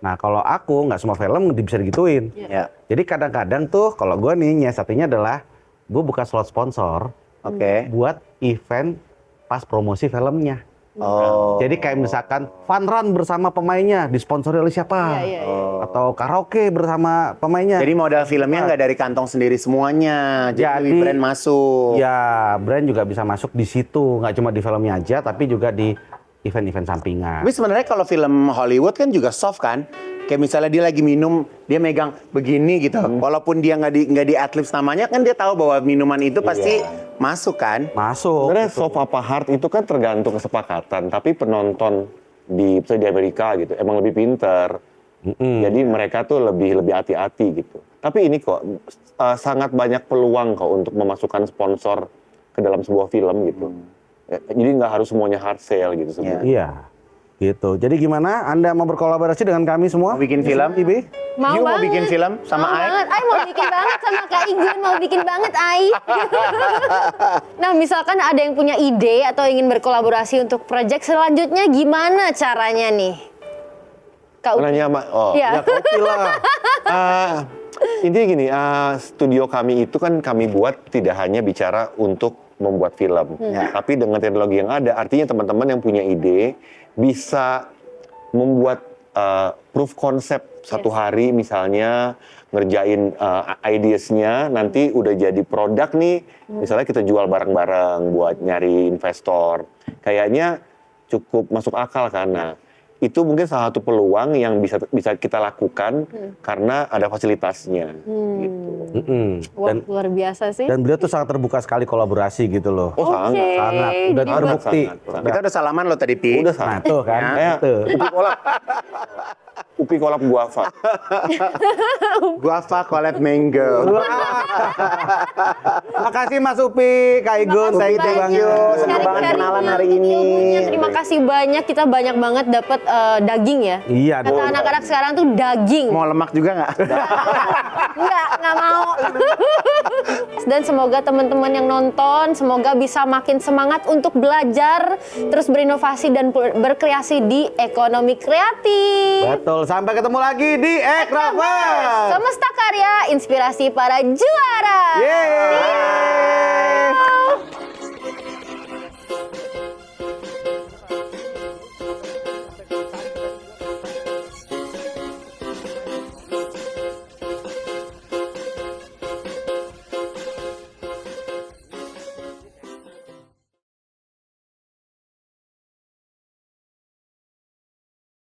[SPEAKER 1] Nah kalau aku nggak semua film bisa digituin.
[SPEAKER 4] Ya.
[SPEAKER 1] Jadi kadang-kadang tuh kalau gue nih nyiasatinya adalah gue buka slot sponsor
[SPEAKER 4] Oke.
[SPEAKER 1] buat event pas promosi filmnya.
[SPEAKER 4] Oh.
[SPEAKER 1] Jadi kayak misalkan fun run bersama pemainnya disponsori oleh siapa?
[SPEAKER 2] Iya.
[SPEAKER 1] Atau karaoke bersama pemainnya.
[SPEAKER 4] Jadi modal filmnya nggak dari kantong sendiri semuanya. Jadi lebih brand masuk.
[SPEAKER 1] Ya, brand juga bisa masuk di situ, nggak cuma di filmnya aja, tapi juga di event-event sampingan.
[SPEAKER 4] Tapi sebenarnya kalau film Hollywood kan juga soft kan. Kayak misalnya dia lagi minum, dia megang begini gitu. Walaupun dia nggak di adlibs namanya, kan dia tahu bahwa minuman itu pasti masuk kan.
[SPEAKER 1] Masuk.
[SPEAKER 5] Sebenarnya soft apa hard itu kan tergantung kesepakatan, tapi penonton misalnya di Amerika gitu emang lebih pinter. Jadi mereka tuh lebih hati-hati gitu. Tapi ini kok sangat banyak peluang kok untuk memasukkan sponsor ke dalam sebuah film gitu. Jadi nggak harus semuanya hard sell gitu sebenarnya.
[SPEAKER 1] Iya. Gitu. Jadi gimana? Anda mau berkolaborasi dengan kami semua?
[SPEAKER 4] Mau bikin film,
[SPEAKER 1] Ibi?
[SPEAKER 2] Mau
[SPEAKER 4] You mau
[SPEAKER 2] banget.
[SPEAKER 4] bikin film sama
[SPEAKER 2] Mau
[SPEAKER 4] Ai?
[SPEAKER 2] banget. Ai mau bikin banget sama Kak Igun, mau bikin banget Ai. Nah, misalkan ada yang punya ide atau ingin berkolaborasi untuk proyek selanjutnya, gimana caranya nih? Kak Upi.
[SPEAKER 5] Nanya sama,
[SPEAKER 2] Iya.
[SPEAKER 1] Ya kopi lah.
[SPEAKER 5] Intinya gini, studio kami itu kan kami buat tidak hanya bicara untuk membuat film, tapi dengan teknologi yang ada, artinya teman-teman yang punya ide bisa membuat proof concept satu hari misalnya, ngerjain ideasnya, nanti udah jadi produk nih, misalnya kita jual bareng-bareng buat nyari investor, kayaknya cukup masuk akal kan. Nah, itu mungkin salah satu peluang yang bisa kita lakukan karena ada fasilitasnya. Gitu.
[SPEAKER 2] Wah, luar biasa sih.
[SPEAKER 1] Dan beliau tuh sangat terbuka sekali kolaborasi gitu loh.
[SPEAKER 5] Oh sangat.
[SPEAKER 1] Sangat. Udah
[SPEAKER 2] Jadi
[SPEAKER 1] terbukti.
[SPEAKER 5] sangat.
[SPEAKER 4] Kita udah salaman loh tadi, Pi.
[SPEAKER 5] Udah
[SPEAKER 1] Nah
[SPEAKER 5] sangat.
[SPEAKER 1] tuh kan.
[SPEAKER 5] Kayak
[SPEAKER 1] Tuh.
[SPEAKER 5] Upi kolab guava.
[SPEAKER 4] Guava collab mango.
[SPEAKER 1] Makasih Mas Upi, Kak Igun,
[SPEAKER 2] Makasih
[SPEAKER 1] thank you
[SPEAKER 2] banyak.
[SPEAKER 1] banget.
[SPEAKER 4] Senang banget
[SPEAKER 2] Sharing-sharingnya
[SPEAKER 4] kenalan hari
[SPEAKER 2] untuk
[SPEAKER 4] ini.
[SPEAKER 2] ilmunya. Terima kasih banyak, kita banyak banget dapat daging ya.
[SPEAKER 1] Iya,
[SPEAKER 2] Kata
[SPEAKER 1] dong.
[SPEAKER 2] anak-anak sekarang tuh daging.
[SPEAKER 4] Mau lemak juga nggak?
[SPEAKER 2] Nggak mau. Dan semoga teman-teman yang nonton, semoga bisa makin semangat untuk belajar, terus berinovasi dan berkreasi di ekonomi kreatif.
[SPEAKER 1] Betul, sampai ketemu lagi di Ekravers.
[SPEAKER 2] Semesta Karya, inspirasi para juara.
[SPEAKER 1] Yeay.
[SPEAKER 2] See ya.